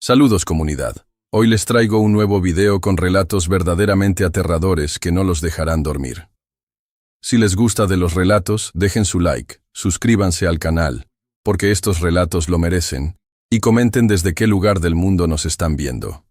Saludos comunidad. Hoy les traigo un nuevo video con relatos verdaderamente aterradores que no los dejarán dormir. Si les gusta de los relatos, dejen su like, suscríbanse al canal, porque estos relatos lo merecen, y comenten desde qué lugar del mundo nos están viendo.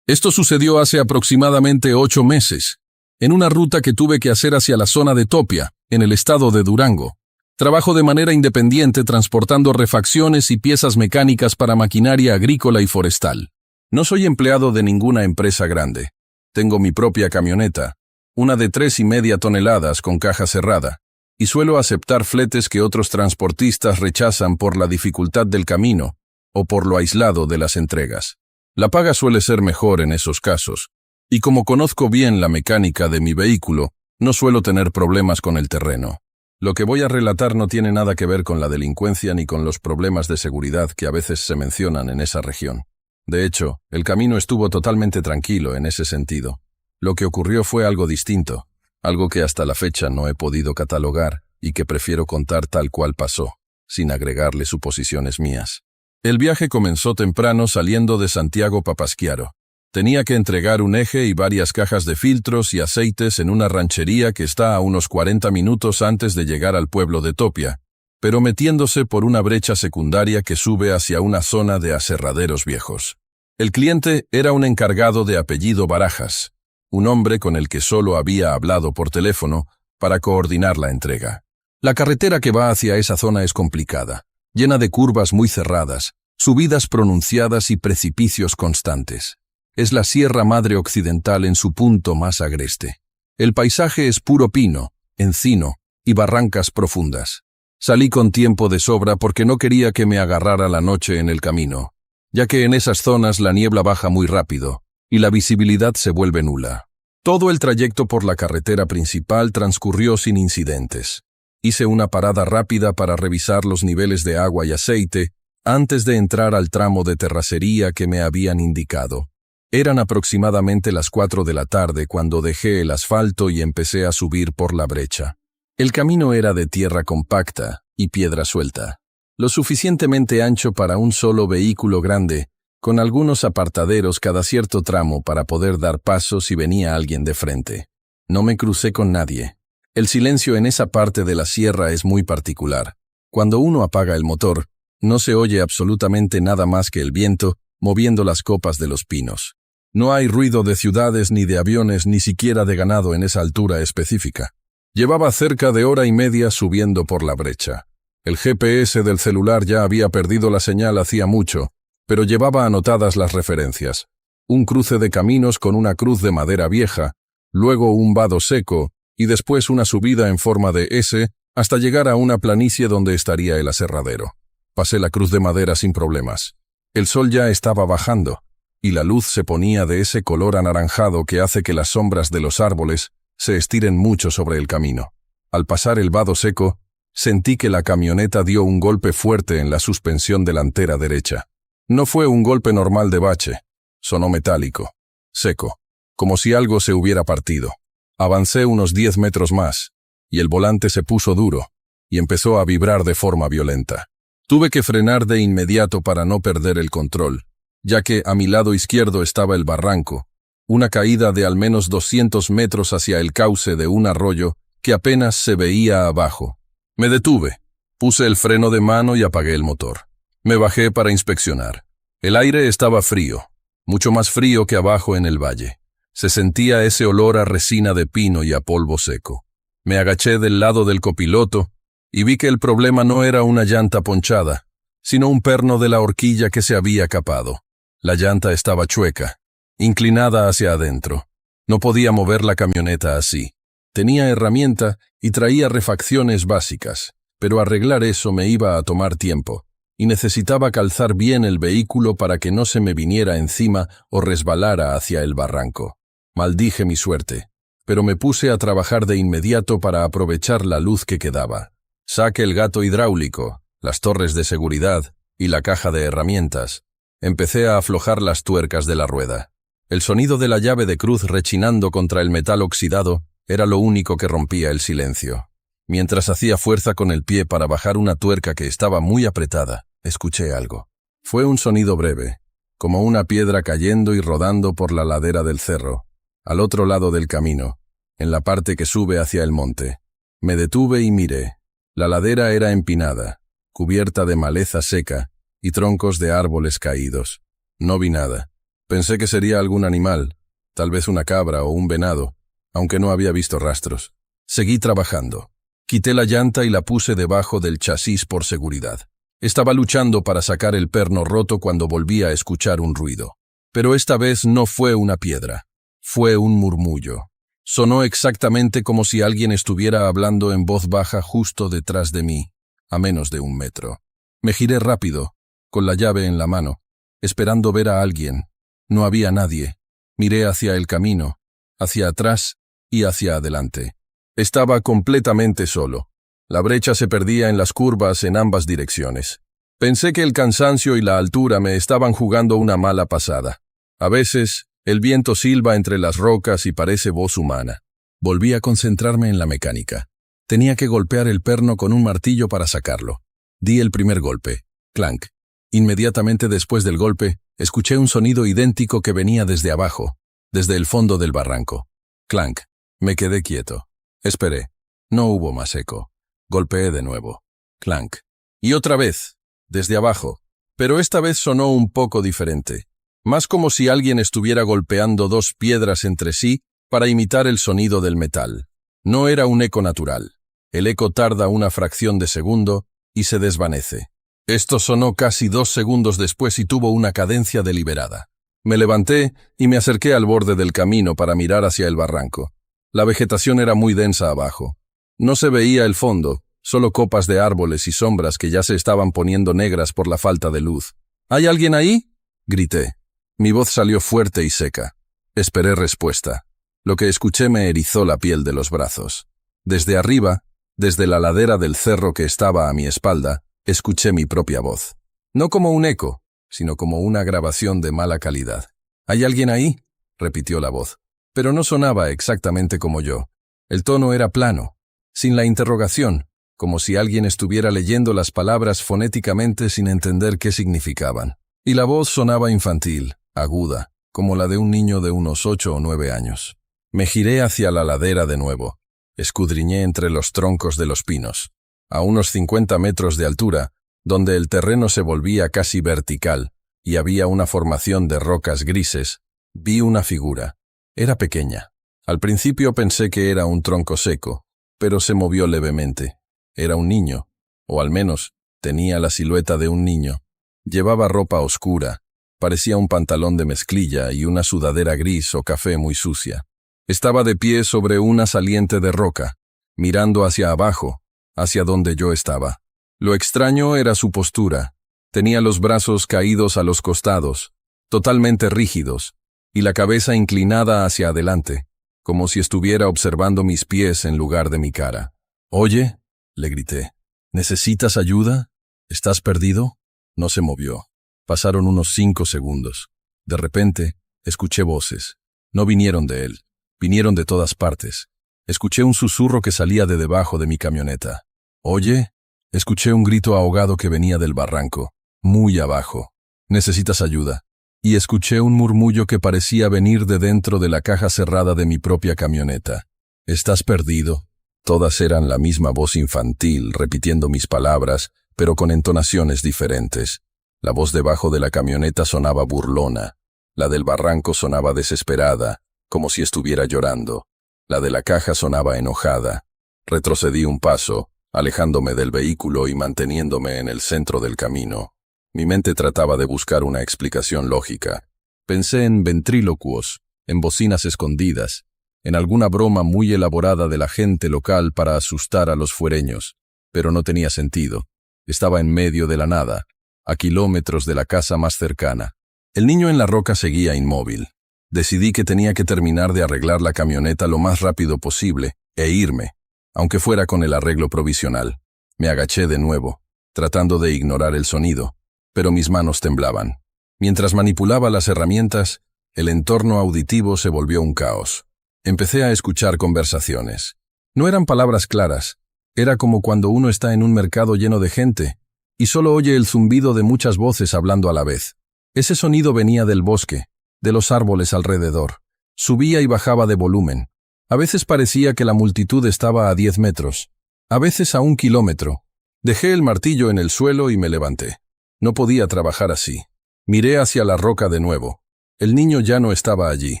Esto sucedió hace aproximadamente 8 meses, en una ruta que tuve que hacer hacia la zona de Topia, en el estado de Durango. Trabajo de manera independiente transportando refacciones y piezas mecánicas para maquinaria agrícola y forestal. No soy empleado de ninguna empresa grande. Tengo mi propia camioneta, una de 3,5 toneladas con caja cerrada, y suelo aceptar fletes que otros transportistas rechazan por la dificultad del camino o por lo aislado de las entregas. La paga suele ser mejor en esos casos, y como conozco bien la mecánica de mi vehículo, no suelo tener problemas con el terreno. Lo que voy a relatar no tiene nada que ver con la delincuencia ni con los problemas de seguridad que a veces se mencionan en esa región. De hecho, el camino estuvo totalmente tranquilo en ese sentido. Lo que ocurrió fue algo distinto, algo que hasta la fecha no he podido catalogar y que prefiero contar tal cual pasó, sin agregarle suposiciones mías. El viaje comenzó temprano saliendo de Santiago Papasquiaro. Tenía que entregar un eje y varias cajas de filtros y aceites en una ranchería que está a unos 40 minutos antes de llegar al pueblo de Topia, pero metiéndose por una brecha secundaria que sube hacia una zona de aserraderos viejos. El cliente era un encargado de apellido Barajas, un hombre con el que solo había hablado por teléfono para coordinar la entrega. La carretera que va hacia esa zona es complicada, llena de curvas muy cerradas, subidas pronunciadas y precipicios constantes. Es la Sierra Madre Occidental en su punto más agreste. El paisaje es puro pino, encino y barrancas profundas. Salí con tiempo de sobra porque no quería que me agarrara la noche en el camino, ya que en esas zonas la niebla baja muy rápido y la visibilidad se vuelve nula. Todo el trayecto por la carretera principal transcurrió sin incidentes. Hice una parada rápida para revisar los niveles de agua y aceite antes de entrar al tramo de terracería que me habían indicado. Eran aproximadamente las 4 de la tarde cuando dejé el asfalto y empecé a subir por la brecha. El camino era de tierra compacta y piedra suelta, lo suficientemente ancho para un solo vehículo grande, con algunos apartaderos cada cierto tramo para poder dar paso si venía alguien de frente. No me crucé con nadie. El silencio en esa parte de la sierra es muy particular. Cuando uno apaga el motor, no se oye absolutamente nada más que el viento moviendo las copas de los pinos. No hay ruido de ciudades ni de aviones ni siquiera de ganado en esa altura específica. Llevaba cerca de 1 hora y media subiendo por la brecha. El GPS del celular ya había perdido la señal hacía mucho, pero llevaba anotadas las referencias. Un cruce de caminos con una cruz de madera vieja, luego un vado seco y después una subida en forma de S hasta llegar a una planicie donde estaría el aserradero. Pasé la cruz de madera sin problemas. El sol ya estaba bajando, y la luz se ponía de ese color anaranjado que hace que las sombras de los árboles se estiren mucho sobre el camino. Al pasar el vado seco, sentí que la camioneta dio un golpe fuerte en la suspensión delantera derecha. No fue un golpe normal de bache, sonó metálico, seco, como si algo se hubiera partido. Avancé unos 10 metros más, y el volante se puso duro, y empezó a vibrar de forma violenta. Tuve que frenar de inmediato para no perder el control, ya que a mi lado izquierdo estaba el barranco, una caída de al menos 200 metros hacia el cauce de un arroyo que apenas se veía abajo. Me detuve, puse el freno de mano y apagué el motor. Me bajé para inspeccionar. El aire estaba frío, mucho más frío que abajo en el valle. Se sentía ese olor a resina de pino y a polvo seco. Me agaché del lado del copiloto y vi que el problema no era una llanta ponchada, sino un perno de la horquilla que se había capado. La llanta estaba chueca, inclinada hacia adentro. No podía mover la camioneta así. Tenía herramienta y traía refacciones básicas, pero arreglar eso me iba a tomar tiempo, y necesitaba calzar bien el vehículo para que no se me viniera encima o resbalara hacia el barranco. Maldije mi suerte, pero me puse a trabajar de inmediato para aprovechar la luz que quedaba. Saqué el gato hidráulico, las torres de seguridad y la caja de herramientas. Empecé a aflojar las tuercas de la rueda. El sonido de la llave de cruz rechinando contra el metal oxidado era lo único que rompía el silencio. Mientras hacía fuerza con el pie para bajar una tuerca que estaba muy apretada, escuché algo. Fue un sonido breve, como una piedra cayendo y rodando por la ladera del cerro, al otro lado del camino, en la parte que sube hacia el monte. Me detuve y miré. La ladera era empinada, cubierta de maleza seca y troncos de árboles caídos. No vi nada. Pensé que sería algún animal, tal vez una cabra o un venado, aunque no había visto rastros. Seguí trabajando. Quité la llanta y la puse debajo del chasis por seguridad. Estaba luchando para sacar el perno roto cuando volví a escuchar un ruido. Pero esta vez no fue una piedra. Fue un murmullo. Sonó exactamente como si alguien estuviera hablando en voz baja justo detrás de mí, a menos de 1 metro. Me giré rápido, con la llave en la mano, esperando ver a alguien. No había nadie. Miré hacia el camino, hacia atrás y hacia adelante. Estaba completamente solo. La brecha se perdía en las curvas en ambas direcciones. Pensé que el cansancio y la altura me estaban jugando una mala pasada. A veces, el viento silba entre las rocas y parece voz humana. Volví a concentrarme en la mecánica. Tenía que golpear el perno con un martillo para sacarlo. Di el primer golpe. Clank. Inmediatamente después del golpe, escuché un sonido idéntico que venía desde abajo, desde el fondo del barranco. Clank. Me quedé quieto. Esperé. No hubo más eco. Golpeé de nuevo. Clank. Y otra vez, desde abajo. Pero esta vez sonó un poco diferente. Más como si alguien estuviera golpeando 2 piedras entre sí para imitar el sonido del metal. No era un eco natural. El eco tarda una fracción de segundo y se desvanece. Esto sonó casi 2 segundos después y tuvo una cadencia deliberada. Me levanté y me acerqué al borde del camino para mirar hacia el barranco. La vegetación era muy densa abajo. No se veía el fondo, solo copas de árboles y sombras que ya se estaban poniendo negras por la falta de luz. ¿Hay alguien ahí?, grité. Mi voz salió fuerte y seca. Esperé respuesta. Lo que escuché me erizó la piel de los brazos. Desde arriba, desde la ladera del cerro que estaba a mi espalda, escuché mi propia voz. No como un eco, sino como una grabación de mala calidad. ¿Hay alguien ahí?, repitió la voz. Pero no sonaba exactamente como yo. El tono era plano, sin la interrogación, como si alguien estuviera leyendo las palabras fonéticamente sin entender qué significaban. Y la voz sonaba infantil, aguda, como la de un niño de unos 8 o 9 años. Me giré hacia la ladera de nuevo. Escudriñé entre los troncos de los pinos. A unos 50 metros de altura, donde el terreno se volvía casi vertical y había una formación de rocas grises, vi una figura. Era pequeña. Al principio pensé que era un tronco seco, pero se movió levemente. Era un niño, o al menos tenía la silueta de un niño. Llevaba ropa oscura, parecía un pantalón de mezclilla y una sudadera gris o café muy sucia. Estaba de pie sobre una saliente de roca, mirando hacia abajo, hacia donde yo estaba. Lo extraño era su postura. Tenía los brazos caídos a los costados, totalmente rígidos, y la cabeza inclinada hacia adelante, como si estuviera observando mis pies en lugar de mi cara. «Oye», le grité, «¿necesitas ayuda? ¿Estás perdido?» No se movió. Pasaron unos 5 segundos. De repente, escuché voces. No vinieron de él. Vinieron de todas partes. Escuché un susurro que salía de debajo de mi camioneta. «Oye», escuché un grito ahogado que venía del barranco, muy abajo. «¿Necesitas ayuda?» Y escuché un murmullo que parecía venir de dentro de la caja cerrada de mi propia camioneta. «¿Estás perdido?» Todas eran la misma voz infantil, repitiendo mis palabras, pero con entonaciones diferentes. La voz debajo de la camioneta sonaba burlona. La del barranco sonaba desesperada, como si estuviera llorando. La de la caja sonaba enojada. Retrocedí un paso, alejándome del vehículo y manteniéndome en el centro del camino. Mi mente trataba de buscar una explicación lógica. Pensé en ventrílocuos, en bocinas escondidas, en alguna broma muy elaborada de la gente local para asustar a los fuereños, pero no tenía sentido. Estaba en medio de la nada, a kilómetros de la casa más cercana. El niño en la roca seguía inmóvil. Decidí que tenía que terminar de arreglar la camioneta lo más rápido posible e irme, aunque fuera con el arreglo provisional. Me agaché de nuevo, tratando de ignorar el sonido, pero mis manos temblaban. Mientras manipulaba las herramientas, el entorno auditivo se volvió un caos. Empecé a escuchar conversaciones. No eran palabras claras, Era como cuando uno está en un mercado lleno de gente y solo oye el zumbido de muchas voces hablando a la vez. Ese sonido venía del bosque, de los árboles alrededor. Subía y bajaba de volumen. A veces parecía que la multitud estaba a 10 metros, a veces a 1 kilómetro. Dejé el martillo en el suelo y me levanté. No podía trabajar así. Miré hacia la roca de nuevo. El niño ya no estaba allí.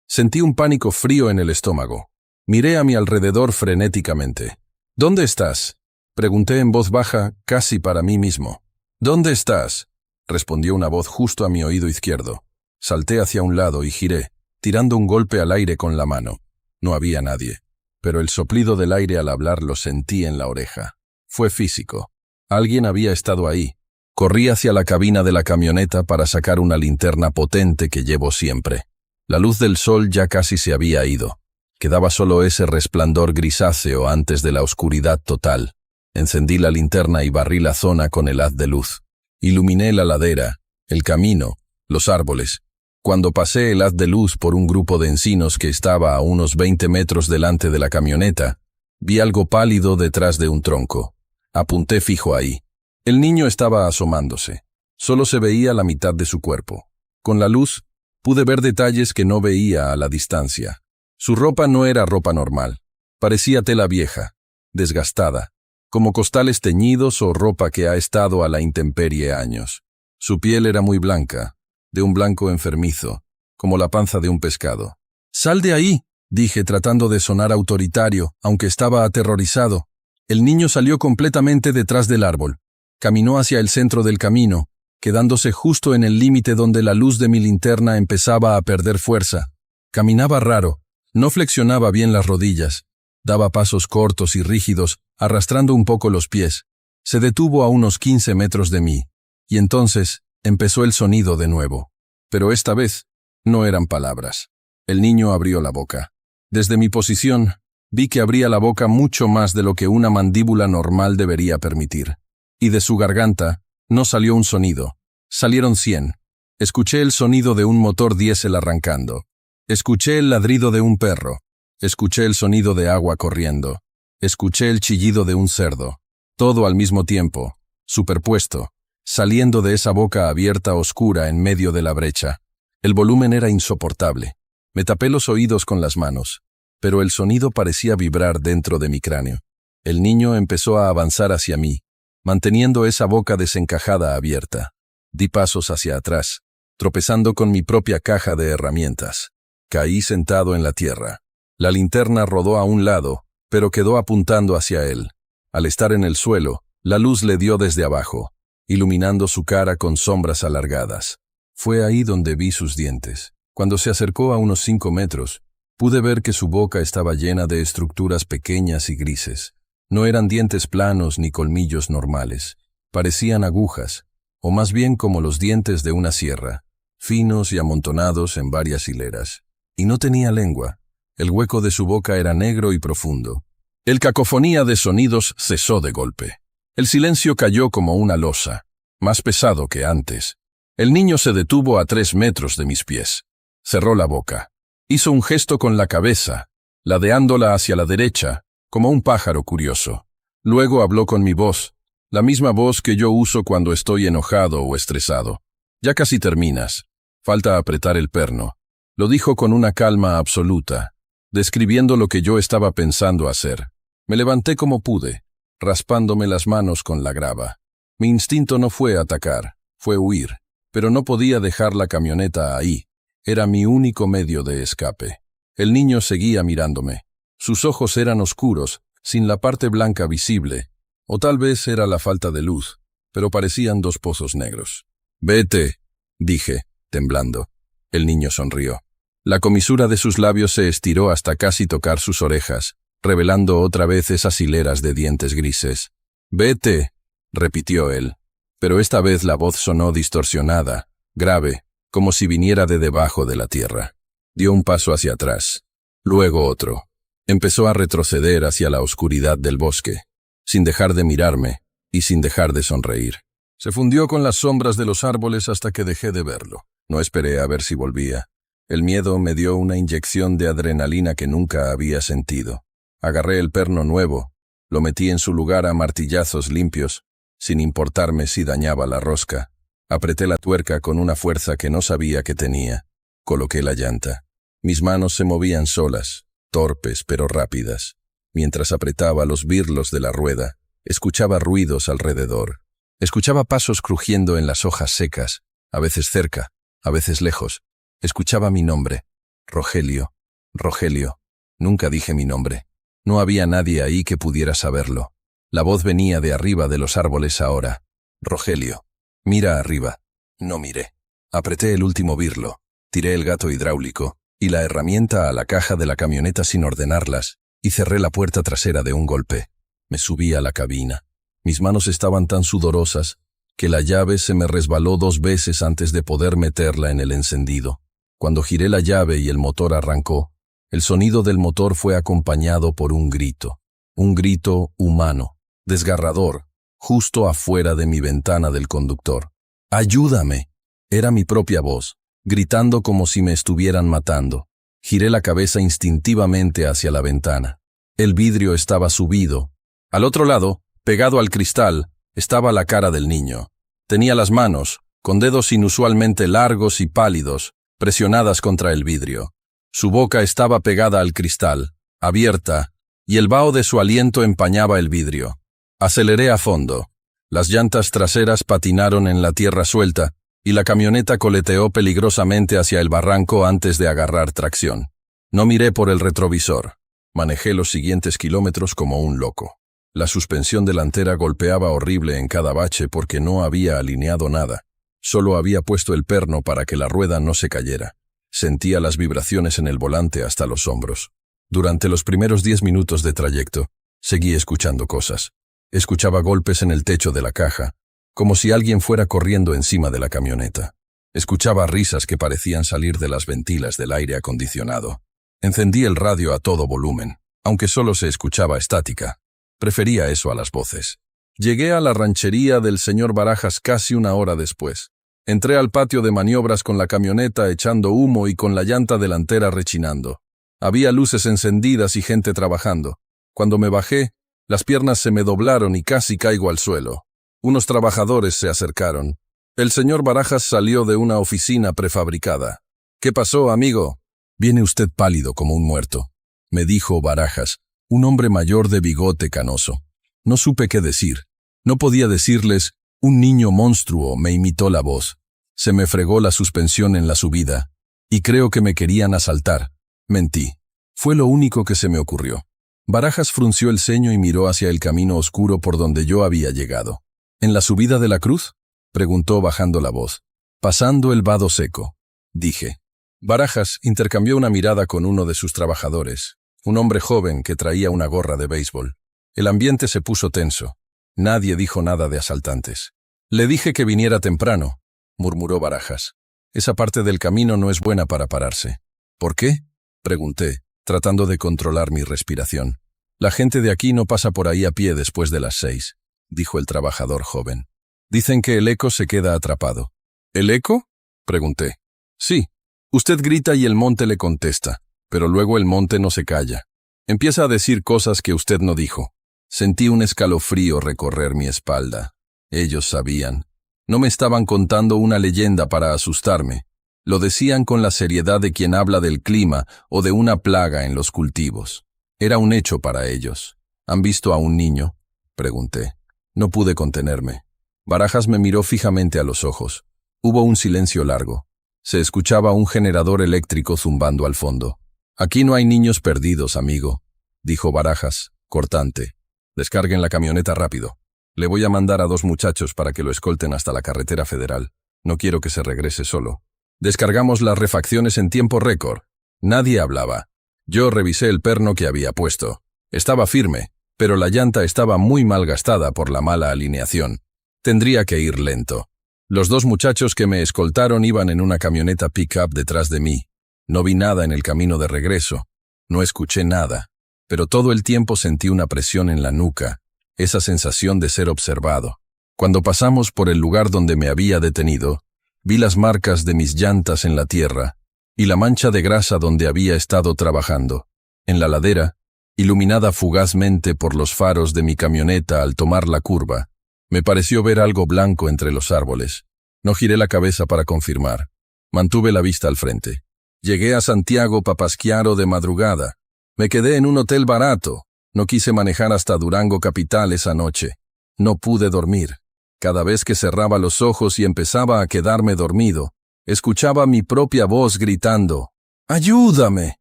Sentí un pánico frío en el estómago. Miré a mi alrededor frenéticamente. ¿Dónde estás?, pregunté en voz baja, casi para mí mismo. ¿Dónde estás?, respondió una voz justo a mi oído izquierdo. Salté hacia un lado y giré, tirando un golpe al aire con la mano. No había nadie, pero el soplido del aire al hablar lo sentí en la oreja. Fue físico. Alguien había estado ahí. Corrí hacia la cabina de la camioneta para sacar una linterna potente que llevo siempre. La luz del sol ya casi se había ido. Quedaba solo ese resplandor grisáceo antes de la oscuridad total. Encendí la linterna y barrí la zona con el haz de luz. Iluminé la ladera, el camino, los árboles. Cuando pasé el haz de luz por un grupo de encinos que estaba a unos 20 metros delante de la camioneta, vi algo pálido detrás de un tronco. Apunté fijo ahí. El niño estaba asomándose. Solo se veía la mitad de su cuerpo. Con la luz, pude ver detalles que no veía a la distancia. Su ropa no era ropa normal. Parecía tela vieja, desgastada, como costales teñidos o ropa que ha estado a la intemperie años. Su piel era muy blanca, de un blanco enfermizo, como la panza de un pescado. «¡Sal de ahí!», dije tratando de sonar autoritario, aunque estaba aterrorizado. El niño salió completamente detrás del árbol. Caminó hacia el centro del camino, quedándose justo en el límite donde la luz de mi linterna empezaba a perder fuerza. Caminaba raro, no flexionaba bien las rodillas, daba pasos cortos y rígidos, arrastrando un poco los pies. Se detuvo a unos 15 metros de mí, y entonces empezó el sonido de nuevo. Pero esta vez no eran palabras. El niño abrió la boca. Desde mi posición, vi que abría la boca mucho más de lo que una mandíbula normal debería permitir. Y de su garganta no salió un sonido, salieron 100. Escuché el sonido de un motor diésel arrancando. Escuché el ladrido de un perro. Escuché el sonido de agua corriendo. Escuché el chillido de un cerdo. Todo al mismo tiempo, superpuesto, saliendo de esa boca abierta oscura en medio de la brecha. El volumen era insoportable. Me tapé los oídos con las manos, pero el sonido parecía vibrar dentro de mi cráneo. El niño empezó a avanzar hacia mí, manteniendo esa boca desencajada abierta. Di pasos hacia atrás, tropezando con mi propia caja de herramientas. Caí sentado en la tierra. La linterna rodó a un lado, pero quedó apuntando hacia él. Al estar en el suelo, la luz le dio desde abajo, iluminando su cara con sombras alargadas. Fue ahí donde vi sus dientes. Cuando se acercó a unos 5 metros, pude ver que su boca estaba llena de estructuras pequeñas y grises. No eran dientes planos ni colmillos normales. Parecían agujas, o más bien como los dientes de una sierra, finos y amontonados en varias hileras. Y no tenía lengua. El hueco de su boca era negro y profundo. El cacofonía de sonidos cesó de golpe. El silencio cayó como una losa, más pesado que antes. El niño se detuvo a 3 metros de mis pies. Cerró la boca. Hizo un gesto con la cabeza, ladeándola hacia la derecha, como un pájaro curioso. Luego habló con mi voz, la misma voz que yo uso cuando estoy enojado o estresado. «Ya casi terminas. Falta apretar el perno», lo dijo con una calma absoluta, describiendo lo que yo estaba pensando hacer. Me levanté como pude, raspándome las manos con la grava. Mi instinto no fue atacar, fue huir, pero no podía dejar la camioneta ahí. Era mi único medio de escape. El niño seguía mirándome. Sus ojos eran oscuros, sin la parte blanca visible, o tal vez era la falta de luz, pero parecían 2 pozos negros. «Vete», dije, temblando. El niño sonrió. La comisura de sus labios se estiró hasta casi tocar sus orejas, revelando otra vez esas hileras de dientes grises. «Vete», repitió él, pero esta vez la voz sonó distorsionada, grave, como si viniera de debajo de la tierra. Dio un paso hacia atrás, luego otro. Empezó a retroceder hacia la oscuridad del bosque, sin dejar de mirarme y sin dejar de sonreír. Se fundió con las sombras de los árboles hasta que dejé de verlo. No esperé a ver si volvía. El miedo me dio una inyección de adrenalina que nunca había sentido. Agarré el perno nuevo, Lo metí en su lugar a martillazos limpios, sin importarme si dañaba la rosca. Apreté la tuerca con una fuerza que no sabía que tenía. Coloqué la llanta. Mis manos se movían solas, torpes pero rápidas. Mientras apretaba los birlos de la rueda, escuchaba ruidos alrededor. Escuchaba pasos crujiendo en las hojas secas, a veces cerca, a veces lejos. Escuchaba mi nombre. Rogelio. Rogelio. Nunca dije mi nombre. No había nadie ahí que pudiera saberlo. La voz venía de arriba de los árboles ahora. Rogelio. Mira arriba. No miré. Apreté el último birlo, tiré el gato hidráulico y la herramienta a la caja de la camioneta sin ordenarlas, y cerré la puerta trasera de un golpe. Me subí a la cabina. Mis manos estaban tan sudorosas que la llave se me resbaló 2 veces antes de poder meterla en el encendido. Cuando giré la llave y el motor arrancó, el sonido del motor fue acompañado por un grito humano, desgarrador, justo afuera de mi ventana del conductor. ¡Ayúdame! Era mi propia voz, gritando como si me estuvieran matando. Giré la cabeza instintivamente hacia la ventana. El vidrio estaba subido. Al otro lado, pegado al cristal, estaba la cara del niño. Tenía las manos, con dedos inusualmente largos y pálidos, presionadas contra el vidrio. Su boca estaba pegada al cristal, abierta, y el vaho de su aliento empañaba el vidrio. Aceleré a fondo. Las llantas traseras patinaron en la tierra suelta, y la camioneta coleteó peligrosamente hacia el barranco antes de agarrar tracción. No miré por el retrovisor. Manejé los siguientes kilómetros como un loco. La suspensión delantera golpeaba horrible en cada bache porque no había alineado nada. Solo había puesto el perno para que la rueda no se cayera. Sentía las vibraciones en el volante hasta los hombros. Durante los primeros 10 minutos de trayecto, seguí escuchando cosas. Escuchaba golpes en el techo de la caja, como si alguien fuera corriendo encima de la camioneta. Escuchaba risas que parecían salir de las ventilas del aire acondicionado. Encendí el radio a todo volumen, aunque solo se escuchaba estática. Prefería eso a las voces. Llegué a la ranchería del señor Barajas casi 1 hora después. Entré al patio de maniobras con la camioneta echando humo y con la llanta delantera rechinando. Había luces encendidas y gente trabajando. Cuando me bajé, las piernas se me doblaron y casi caigo al suelo. Unos trabajadores se acercaron. El señor Barajas salió de una oficina prefabricada. «¿Qué pasó, amigo?» «Viene usted pálido como un muerto», me dijo Barajas, un hombre mayor de bigote canoso. No supe qué decir. No podía decirles, un niño monstruo me imitó la voz. Se me fregó la suspensión en la subida, y creo que me querían asaltar. Mentí. Fue lo único que se me ocurrió. Barajas frunció el ceño y miró hacia el camino oscuro por donde yo había llegado. «¿En la subida de la cruz?», preguntó bajando la voz. «Pasando el vado seco», dije. Barajas intercambió una mirada con uno de sus trabajadores, un hombre joven que traía una gorra de béisbol. El ambiente se puso tenso. Nadie dijo nada de asaltantes. «Le dije que viniera temprano», murmuró Barajas. «Esa parte del camino no es buena para pararse». «¿Por qué?», pregunté, tratando de controlar mi respiración. «La gente de aquí no pasa por ahí a pie después de las 6», dijo el trabajador joven. «Dicen que el eco se queda atrapado». «¿El eco?», pregunté. «Sí. Usted grita y el monte le contesta, pero luego el monte no se calla. Empieza a decir cosas que usted no dijo». Sentí un escalofrío recorrer mi espalda. Ellos sabían. No me estaban contando una leyenda para asustarme. Lo decían con la seriedad de quien habla del clima o de una plaga en los cultivos. Era un hecho para ellos. «¿Han visto a un niño?», pregunté. No pude contenerme. Barajas me miró fijamente a los ojos. Hubo un silencio largo. Se escuchaba un generador eléctrico zumbando al fondo. «Aquí no hay niños perdidos, amigo», dijo Barajas, cortante. «Descarguen la camioneta rápido. Le voy a mandar a 2 muchachos para que lo escolten hasta la carretera federal. No quiero que se regrese solo». Descargamos las refacciones en tiempo récord. Nadie hablaba. Yo revisé el perno que había puesto. Estaba firme, pero la llanta estaba muy mal gastada por la mala alineación. Tendría que ir lento. Los 2 muchachos que me escoltaron iban en una camioneta pick-up detrás de mí. No vi nada en el camino de regreso. No escuché nada. Pero todo el tiempo sentí una presión en la nuca, esa sensación de ser observado. Cuando pasamos por el lugar donde me había detenido, vi las marcas de mis llantas en la tierra y la mancha de grasa donde había estado trabajando, en la ladera, Iluminada fugazmente por los faros de mi camioneta al tomar la curva, me pareció ver algo blanco entre los árboles. No giré la cabeza para confirmar. Mantuve la vista al frente. Llegué a Santiago Papasquiaro de madrugada. Me quedé en un hotel barato. No quise manejar hasta Durango capital esa noche. No pude dormir. Cada vez que cerraba los ojos y empezaba a quedarme dormido, escuchaba mi propia voz gritando, ¡ayúdame!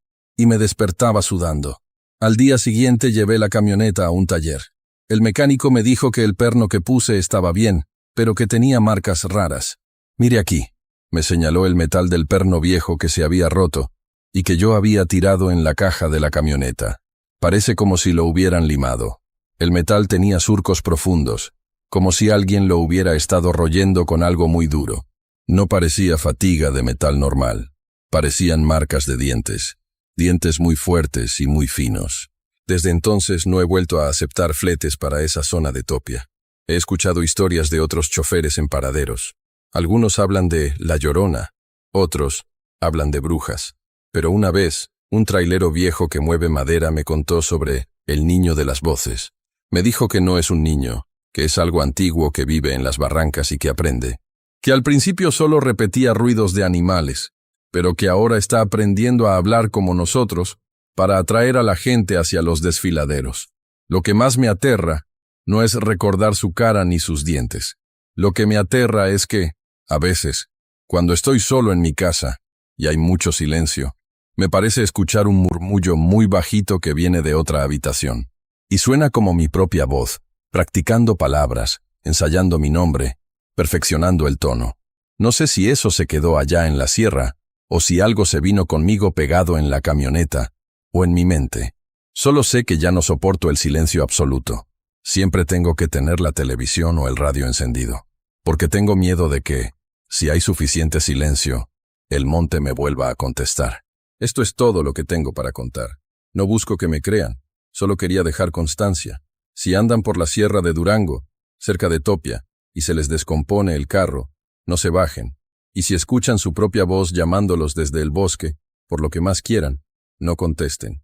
Y me despertaba sudando. Al día siguiente llevé la camioneta a un taller. El mecánico me dijo que el perno que puse estaba bien, pero que tenía marcas raras. Mire aquí, me señaló el metal del perno viejo que se había roto y que yo había tirado en la caja de la camioneta. Parece como si lo hubieran limado. El metal tenía surcos profundos, como si alguien lo hubiera estado royendo con algo muy duro. No parecía fatiga de metal normal. Parecían marcas de dientes. Dientes muy fuertes y muy finos. Desde entonces no he vuelto a aceptar fletes para esa zona de Topia. He escuchado historias de otros choferes en paraderos. Algunos hablan de La Llorona, otros hablan de brujas. Pero una vez, un trailero viejo que mueve madera me contó sobre el niño de las voces. Me dijo que no es un niño, que es algo antiguo que vive en las barrancas y que aprende. Que al principio solo repetía ruidos de animales, pero que ahora está aprendiendo a hablar como nosotros para atraer a la gente hacia los desfiladeros. Lo que más me aterra no es recordar su cara ni sus dientes. Lo que me aterra es que, a veces, cuando estoy solo en mi casa y hay mucho silencio, me parece escuchar un murmullo muy bajito que viene de otra habitación. Y suena como mi propia voz, practicando palabras, ensayando mi nombre, perfeccionando el tono. No sé si eso se quedó allá en la sierra, o si algo se vino conmigo pegado en la camioneta, o en mi mente. Solo sé que ya no soporto el silencio absoluto. Siempre tengo que tener la televisión o el radio encendido, porque tengo miedo de que, si hay suficiente silencio, el monte me vuelva a contestar. Esto es todo lo que tengo para contar. No busco que me crean, solo quería dejar constancia. Si andan por la sierra de Durango, cerca de Topia, y se les descompone el carro, no se bajen. Y si escuchan su propia voz llamándolos desde el bosque, por lo que más quieran, no contesten.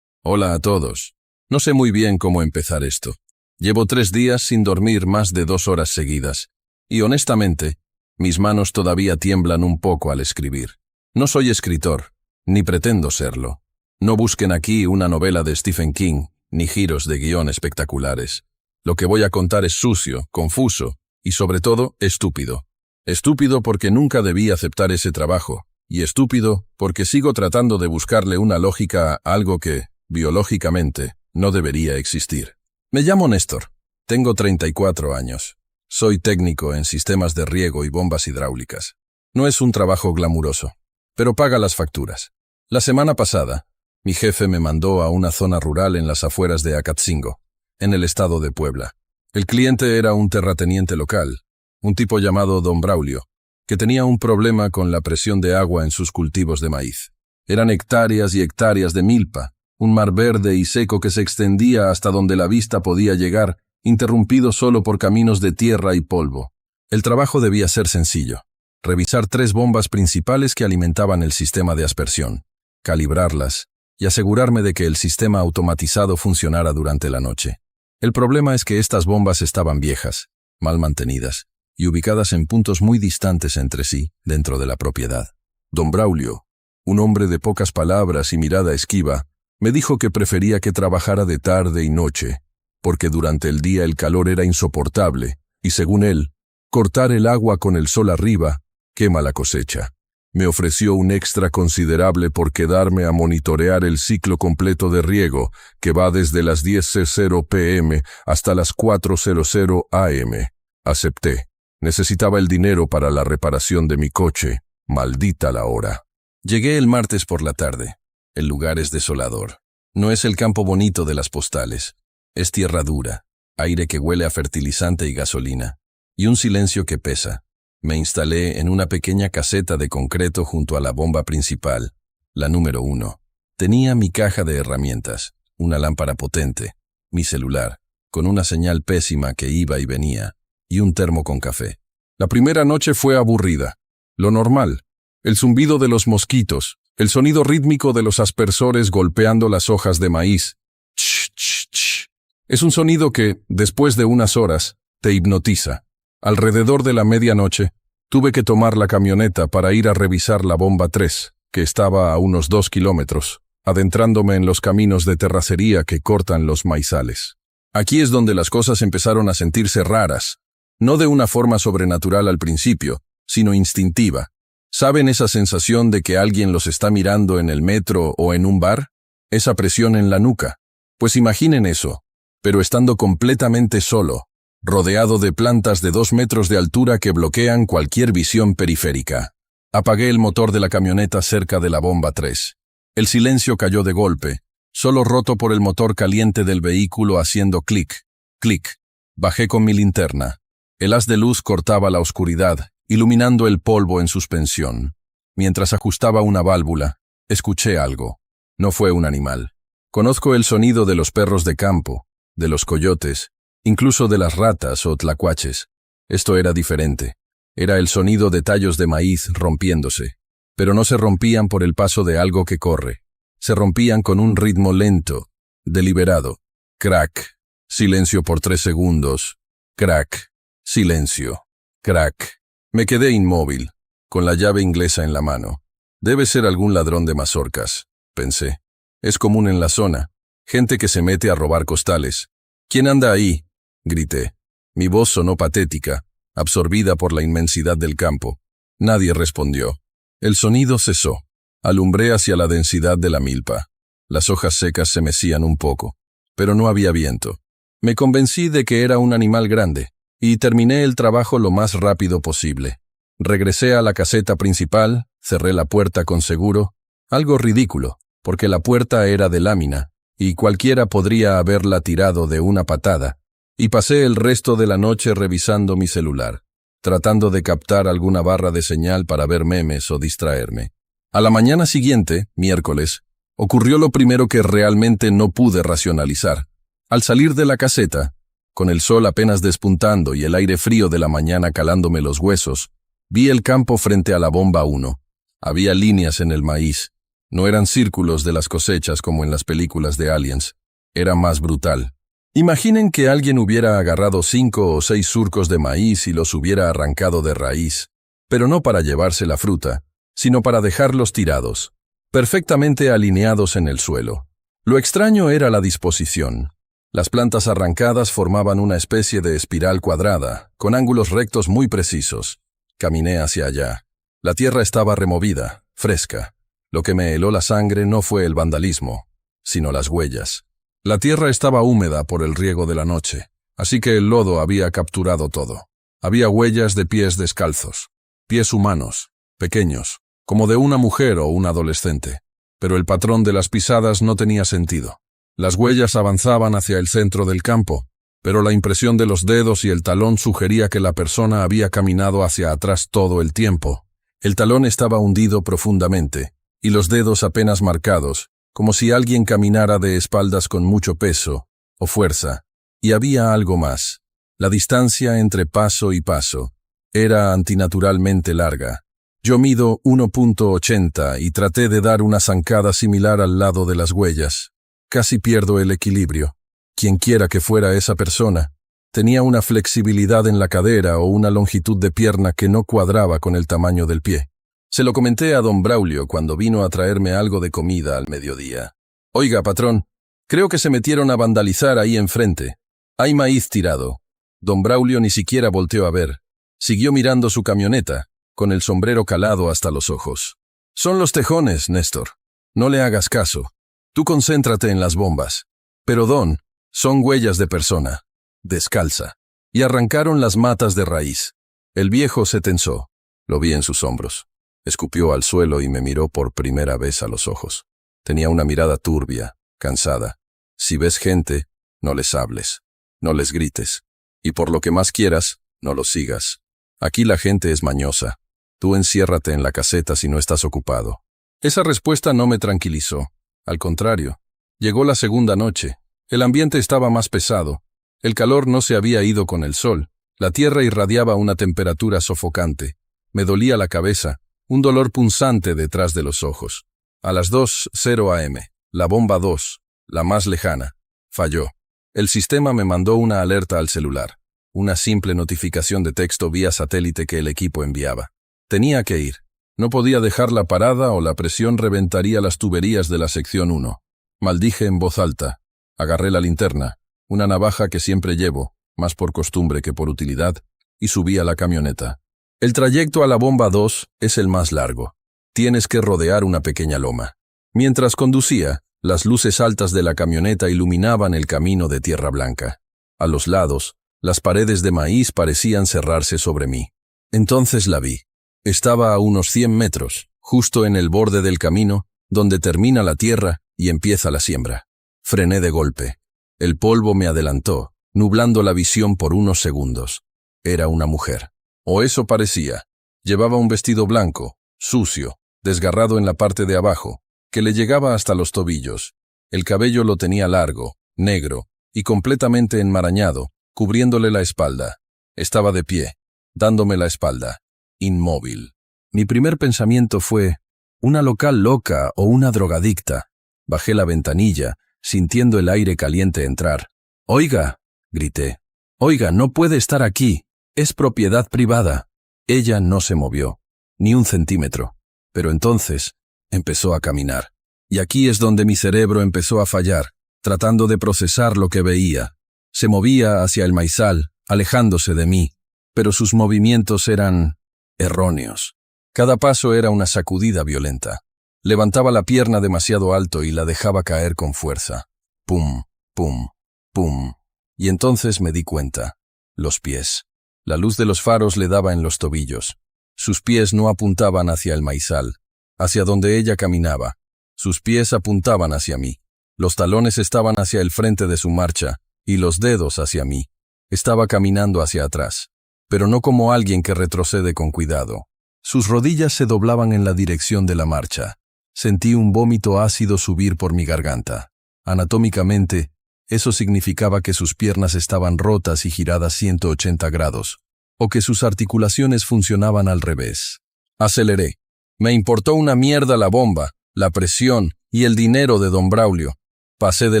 Hola a todos. No sé muy bien cómo empezar esto. Llevo 3 días sin dormir más de 2 horas seguidas. Y honestamente, mis manos todavía tiemblan un poco al escribir. No soy escritor, ni pretendo serlo. No busquen aquí una novela de Stephen King, ni giros de guión espectaculares. Lo que voy a contar es sucio, confuso y sobre todo estúpido. Estúpido porque nunca debí aceptar ese trabajo, y estúpido porque sigo tratando de buscarle una lógica a algo que, biológicamente, no debería existir. Me llamo Néstor. Tengo 34 años. Soy técnico en sistemas de riego y bombas hidráulicas. No es un trabajo glamuroso, pero paga las facturas. La semana pasada, mi jefe me mandó a una zona rural en las afueras de Acatzingo, en el estado de Puebla. El cliente era un terrateniente local, un tipo llamado Don Braulio, que tenía un problema con la presión de agua en sus cultivos de maíz. Eran hectáreas y hectáreas de milpa, un mar verde y seco que se extendía hasta donde la vista podía llegar, interrumpido solo por caminos de tierra y polvo. El trabajo debía ser sencillo: revisar 3 bombas principales que alimentaban el sistema de aspersión, calibrarlas y asegurarme de que el sistema automatizado funcionara durante la noche. El problema es que estas bombas estaban viejas, mal mantenidas y ubicadas en puntos muy distantes entre sí dentro de la propiedad. Don Braulio, un hombre de pocas palabras y mirada esquiva, me dijo que prefería que trabajara de tarde y noche, porque durante el día el calor era insoportable y, según él, cortar el agua con el sol arriba quema la cosecha. Me ofreció un extra considerable por quedarme a monitorear el ciclo completo de riego, que va desde las 10:00 p.m. hasta las 4:00 a.m. Acepté. Necesitaba el dinero para la reparación de mi coche. Maldita la hora. Llegué el martes por la tarde. El lugar es desolador. No es el campo bonito de las postales. Es tierra dura, aire que huele a fertilizante y gasolina, y un silencio que pesa. Me instalé en una pequeña caseta de concreto junto a la bomba principal, la número 1. Tenía mi caja de herramientas, una lámpara potente, mi celular, con una señal pésima que iba y venía, y un termo con café. La primera noche fue aburrida. Lo normal. El zumbido de los mosquitos, el sonido rítmico de los aspersores golpeando las hojas de maíz. Ch, ch, ch. Es un sonido que, después de unas horas, te hipnotiza. Alrededor de la medianoche, tuve que tomar la camioneta para ir a revisar la bomba 3, que estaba a unos 2 kilómetros, adentrándome en los caminos de terracería que cortan los maizales. Aquí es donde las cosas empezaron a sentirse raras, no de una forma sobrenatural al principio, sino instintiva. ¿Saben esa sensación de que alguien los está mirando en el metro o en un bar? Esa presión en la nuca. Pues imaginen eso, pero estando completamente solo, rodeado de plantas de 2 metros de altura que bloquean cualquier visión periférica. Apagué el motor de la camioneta cerca de la bomba 3. El silencio cayó de golpe, solo roto por el motor caliente del vehículo haciendo clic, clic. Bajé con mi linterna. El haz de luz cortaba la oscuridad, iluminando el polvo en suspensión. Mientras ajustaba una válvula, escuché algo. No fue un animal. Conozco el sonido de los perros de campo, de los coyotes, incluso de las ratas o tlacuaches. Esto era diferente. Era el sonido de tallos de maíz rompiéndose. Pero no se rompían por el paso de algo que corre. Se rompían con un ritmo lento, deliberado. Crack. Silencio por 3 segundos. Crack. Silencio. Crack. Me quedé inmóvil, con la llave inglesa en la mano. Debe ser algún ladrón de mazorcas, pensé. Es común en la zona. Gente que se mete a robar costales. ¿Quién anda ahí?, grité. Mi voz sonó patética, absorbida por la inmensidad del campo. Nadie respondió. El sonido cesó. Alumbré hacia la densidad de la milpa. Las hojas secas se mecían un poco, pero no había viento. Me convencí de que era un animal grande, y terminé el trabajo lo más rápido posible. Regresé a la caseta principal, cerré la puerta con seguro, algo ridículo, porque la puerta era de lámina, y cualquiera podría haberla tirado de una patada, y pasé el resto de la noche revisando mi celular, tratando de captar alguna barra de señal para ver memes o distraerme. A la mañana siguiente, miércoles, ocurrió lo primero que realmente no pude racionalizar. Al salir de la caseta, con el sol apenas despuntando y el aire frío de la mañana calándome los huesos, vi el campo frente a la bomba 1. Había líneas en el maíz. No eran círculos de las cosechas como en las películas de Aliens. Era más brutal. Imaginen que alguien hubiera agarrado 5 o 6 surcos de maíz y los hubiera arrancado de raíz, pero no para llevarse la fruta, sino para dejarlos tirados, perfectamente alineados en el suelo. Lo extraño era la disposición. Las plantas arrancadas formaban una especie de espiral cuadrada, con ángulos rectos muy precisos. Caminé hacia allá. La tierra estaba removida, fresca. Lo que me heló la sangre no fue el vandalismo, sino las huellas. La tierra estaba húmeda por el riego de la noche, así que el lodo había capturado todo. Había huellas de pies descalzos, pies humanos, pequeños, como de una mujer o un adolescente. Pero el patrón de las pisadas no tenía sentido. Las huellas avanzaban hacia el centro del campo, pero la impresión de los dedos y el talón sugería que la persona había caminado hacia atrás todo el tiempo. El talón estaba hundido profundamente, y los dedos apenas marcados, como si alguien caminara de espaldas con mucho peso o fuerza. Y había algo más. La distancia entre paso y paso era antinaturalmente larga. Yo mido 1.80 y traté de dar una zancada similar al lado de las huellas. Casi pierdo el equilibrio. Quienquiera que fuera esa persona, tenía una flexibilidad en la cadera o una longitud de pierna que no cuadraba con el tamaño del pie. Se lo comenté a don Braulio cuando vino a traerme algo de comida al mediodía. Oiga, patrón, creo que se metieron a vandalizar ahí enfrente. Hay maíz tirado. Don Braulio ni siquiera volteó a ver. Siguió mirando su camioneta, con el sombrero calado hasta los ojos. Son los tejones, Néstor. No le hagas caso. Tú concéntrate en las bombas. Pero don, son huellas de persona, descalza. Y arrancaron las matas de raíz. El viejo se tensó. Lo vi en sus hombros. Escupió al suelo y me miró por primera vez a los ojos. Tenía una mirada turbia, cansada. Si ves gente, no les hables, no les grites. Y por lo que más quieras, no los sigas. Aquí la gente es mañosa. Tú enciérrate en la caseta si no estás ocupado. Esa respuesta no me tranquilizó. Al contrario, llegó la segunda noche. El ambiente estaba más pesado. El calor no se había ido con el sol. La tierra irradiaba una temperatura sofocante. Me dolía la cabeza, un dolor punzante detrás de los ojos. A las 2:00 am, la bomba 2, la más lejana, falló. El sistema me mandó una alerta al celular, una simple notificación de texto vía satélite que el equipo enviaba. Tenía que ir. No podía dejarla parada o la presión reventaría las tuberías de la sección 1. Maldije en voz alta. Agarré la linterna, una navaja que siempre llevo, más por costumbre que por utilidad, y subí a la camioneta. El trayecto a la bomba 2 es el más largo. Tienes que rodear una pequeña loma. Mientras conducía, las luces altas de la camioneta iluminaban el camino de tierra blanca. A los lados, las paredes de maíz parecían cerrarse sobre mí. Entonces la vi. Estaba a unos 100 metros, justo en el borde del camino, donde termina la tierra y empieza la siembra. Frené de golpe. El polvo me adelantó, nublando la visión por unos segundos. Era una mujer. O eso parecía. Llevaba un vestido blanco, sucio, desgarrado en la parte de abajo, que le llegaba hasta los tobillos. El cabello lo tenía largo, negro y completamente enmarañado, cubriéndole la espalda. Estaba de pie, dándome la espalda, inmóvil. Mi primer pensamiento fue, una local loca o una drogadicta. Bajé la ventanilla, sintiendo el aire caliente entrar. «Oiga», grité. «Oiga, no puede estar aquí. Es propiedad privada». Ella no se movió, ni un centímetro. Pero entonces empezó a caminar. Y aquí es donde mi cerebro empezó a fallar, tratando de procesar lo que veía. Se movía hacia el maizal, alejándose de mí, pero sus movimientos eran erróneos. Cada paso era una sacudida violenta. Levantaba la pierna demasiado alto y la dejaba caer con fuerza. Pum, pum, pum. Y entonces me di cuenta. Los pies. La luz de los faros le daba en los tobillos. Sus pies no apuntaban hacia el maizal, hacia donde ella caminaba. Sus pies apuntaban hacia mí. Los talones estaban hacia el frente de su marcha, y los dedos hacia mí. Estaba caminando hacia atrás, pero no como alguien que retrocede con cuidado. Sus rodillas se doblaban en la dirección de la marcha. Sentí un vómito ácido subir por mi garganta. Anatómicamente, eso significaba que sus piernas estaban rotas y giradas 180 grados, o que sus articulaciones funcionaban al revés. Aceleré. Me importó una mierda la bomba, la presión y el dinero de don Braulio. Pasé de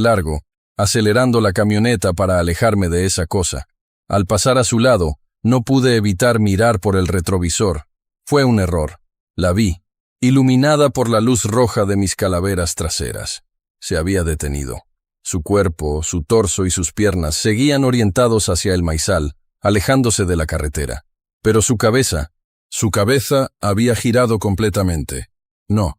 largo, acelerando la camioneta para alejarme de esa cosa. Al pasar a su lado, no pude evitar mirar por el retrovisor. Fue un error. La vi, iluminada por la luz roja de mis calaveras traseras. Se había detenido. Su cuerpo, su torso y sus piernas seguían orientados hacia el maizal, alejándose de la carretera. Pero su cabeza había girado completamente. No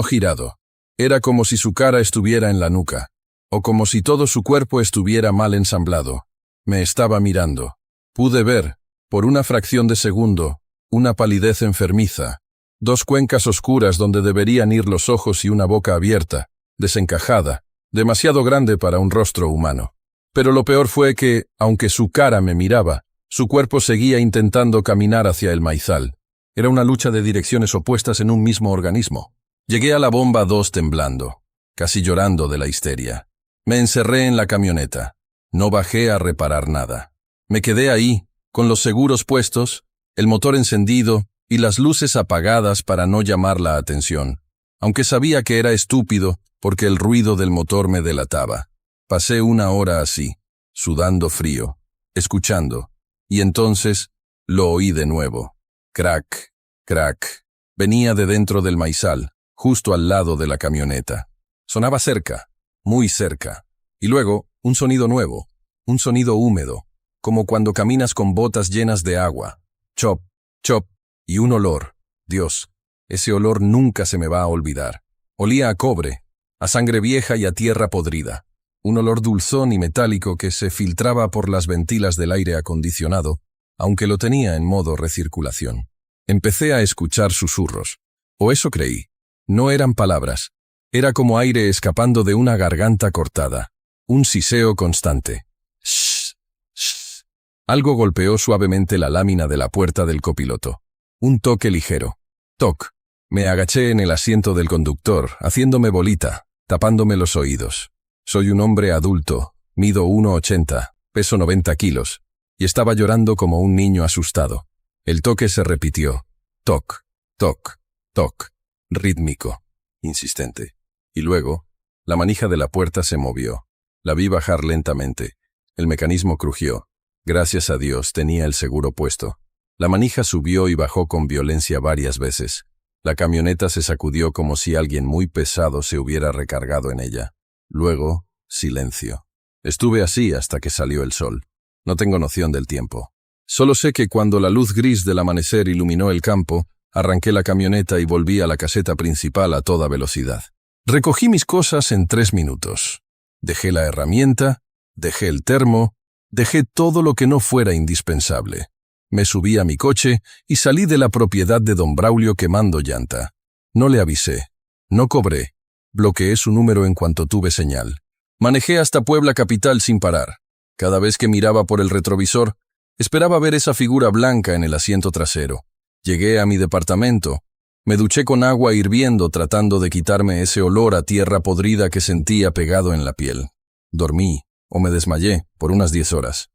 girado. Era como si su cara estuviera en la nuca, o como si todo su cuerpo estuviera mal ensamblado. Me estaba mirando. Pude ver, por una fracción de segundo, una palidez enfermiza, dos cuencas oscuras donde deberían ir los ojos y una boca abierta, desencajada, demasiado grande para un rostro humano. Pero lo peor fue que, aunque su cara me miraba, su cuerpo seguía intentando caminar hacia el maizal. Era una lucha de direcciones opuestas en un mismo organismo. Llegué a la bomba 2 temblando, casi llorando de la histeria. Me encerré en la camioneta. No bajé a reparar nada. Me quedé ahí, con los seguros puestos, el motor encendido y las luces apagadas para no llamar la atención, aunque sabía que era estúpido porque el ruido del motor me delataba. Pasé una hora así, sudando frío, escuchando, y entonces lo oí de nuevo. Crack, crack. Venía de dentro del maizal, justo al lado de la camioneta. Sonaba cerca, muy cerca. Y luego, un sonido nuevo, un sonido húmedo, como cuando caminas con botas llenas de agua. Chop, chop, y un olor. Dios, ese olor nunca se me va a olvidar. Olía a cobre, a sangre vieja y a tierra podrida. Un olor dulzón y metálico que se filtraba por las ventilas del aire acondicionado, aunque lo tenía en modo recirculación. Empecé a escuchar susurros. O eso creí. No eran palabras. Era como aire escapando de una garganta cortada. Un siseo constante. Shh, shh. Algo golpeó suavemente la lámina de la puerta del copiloto. Un toque ligero. Toc. Me agaché en el asiento del conductor, haciéndome bolita, tapándome los oídos. Soy un hombre adulto, mido 1,80, peso 90 kilos, y estaba llorando como un niño asustado. El toque se repitió. Toc, toc, toc, rítmico, insistente. Y luego, la manija de la puerta se movió. La vi bajar lentamente. El mecanismo crujió. Gracias a Dios tenía el seguro puesto. La manija subió y bajó con violencia varias veces. La camioneta se sacudió como si alguien muy pesado se hubiera recargado en ella. Luego, silencio. Estuve así hasta que salió el sol. No tengo noción del tiempo. Solo sé que cuando la luz gris del amanecer iluminó el campo, arranqué la camioneta y volví a la caseta principal a toda velocidad. Recogí mis cosas en 3 minutos. Dejé la herramienta, dejé el termo, dejé todo lo que no fuera indispensable. Me subí a mi coche y salí de la propiedad de don Braulio quemando llanta. No le avisé, no cobré, bloqueé su número en cuanto tuve señal. Manejé hasta Puebla capital sin parar. Cada vez que miraba por el retrovisor, esperaba ver esa figura blanca en el asiento trasero. Llegué a mi departamento. Me duché con agua hirviendo tratando de quitarme ese olor a tierra podrida que sentía pegado en la piel. Dormí, o me desmayé, por unas 10 horas.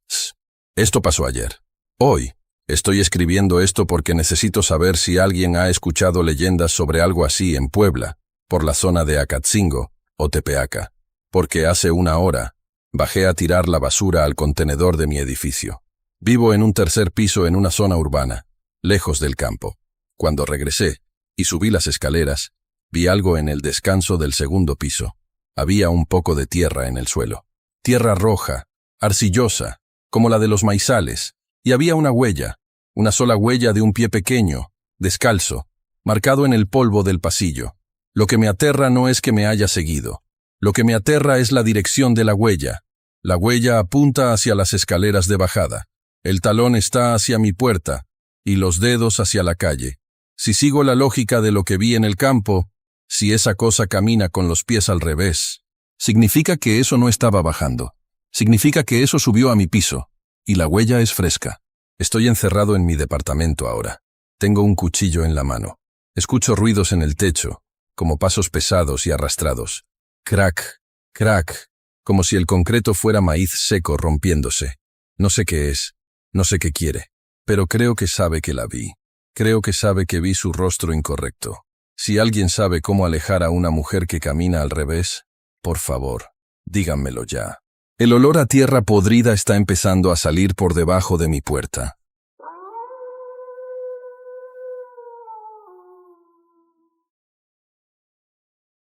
Esto pasó ayer. Hoy, estoy escribiendo esto porque necesito saber si alguien ha escuchado leyendas sobre algo así en Puebla, por la zona de Acatzingo o Tepeaca, porque hace 1 hora bajé a tirar la basura al contenedor de mi edificio. Vivo en un 3er piso en una zona urbana, lejos del campo. Cuando regresé y subí las escaleras, vi algo en el descanso del 2º piso. Había un poco de tierra en el suelo. Tierra roja, arcillosa, como la de los maizales, y había una huella, una sola huella de un pie pequeño, descalzo, marcado en el polvo del pasillo. Lo que me aterra no es que me haya seguido. Lo que me aterra es la dirección de la huella. La huella apunta hacia las escaleras de bajada. El talón está hacia mi puerta y los dedos hacia la calle. Si sigo la lógica de lo que vi en el campo, si esa cosa camina con los pies al revés, significa que eso no estaba bajando. Significa que eso subió a mi piso, y la huella es fresca. Estoy encerrado en mi departamento ahora. Tengo un cuchillo en la mano. Escucho ruidos en el techo, como pasos pesados y arrastrados. Crack, crack, como si el concreto fuera maíz seco rompiéndose. No sé qué es, no sé qué quiere, pero creo que sabe que la vi. Creo que sabe que vi su rostro incorrecto. Si alguien sabe cómo alejar a una mujer que camina al revés, por favor, díganmelo ya. El olor a tierra podrida está empezando a salir por debajo de mi puerta.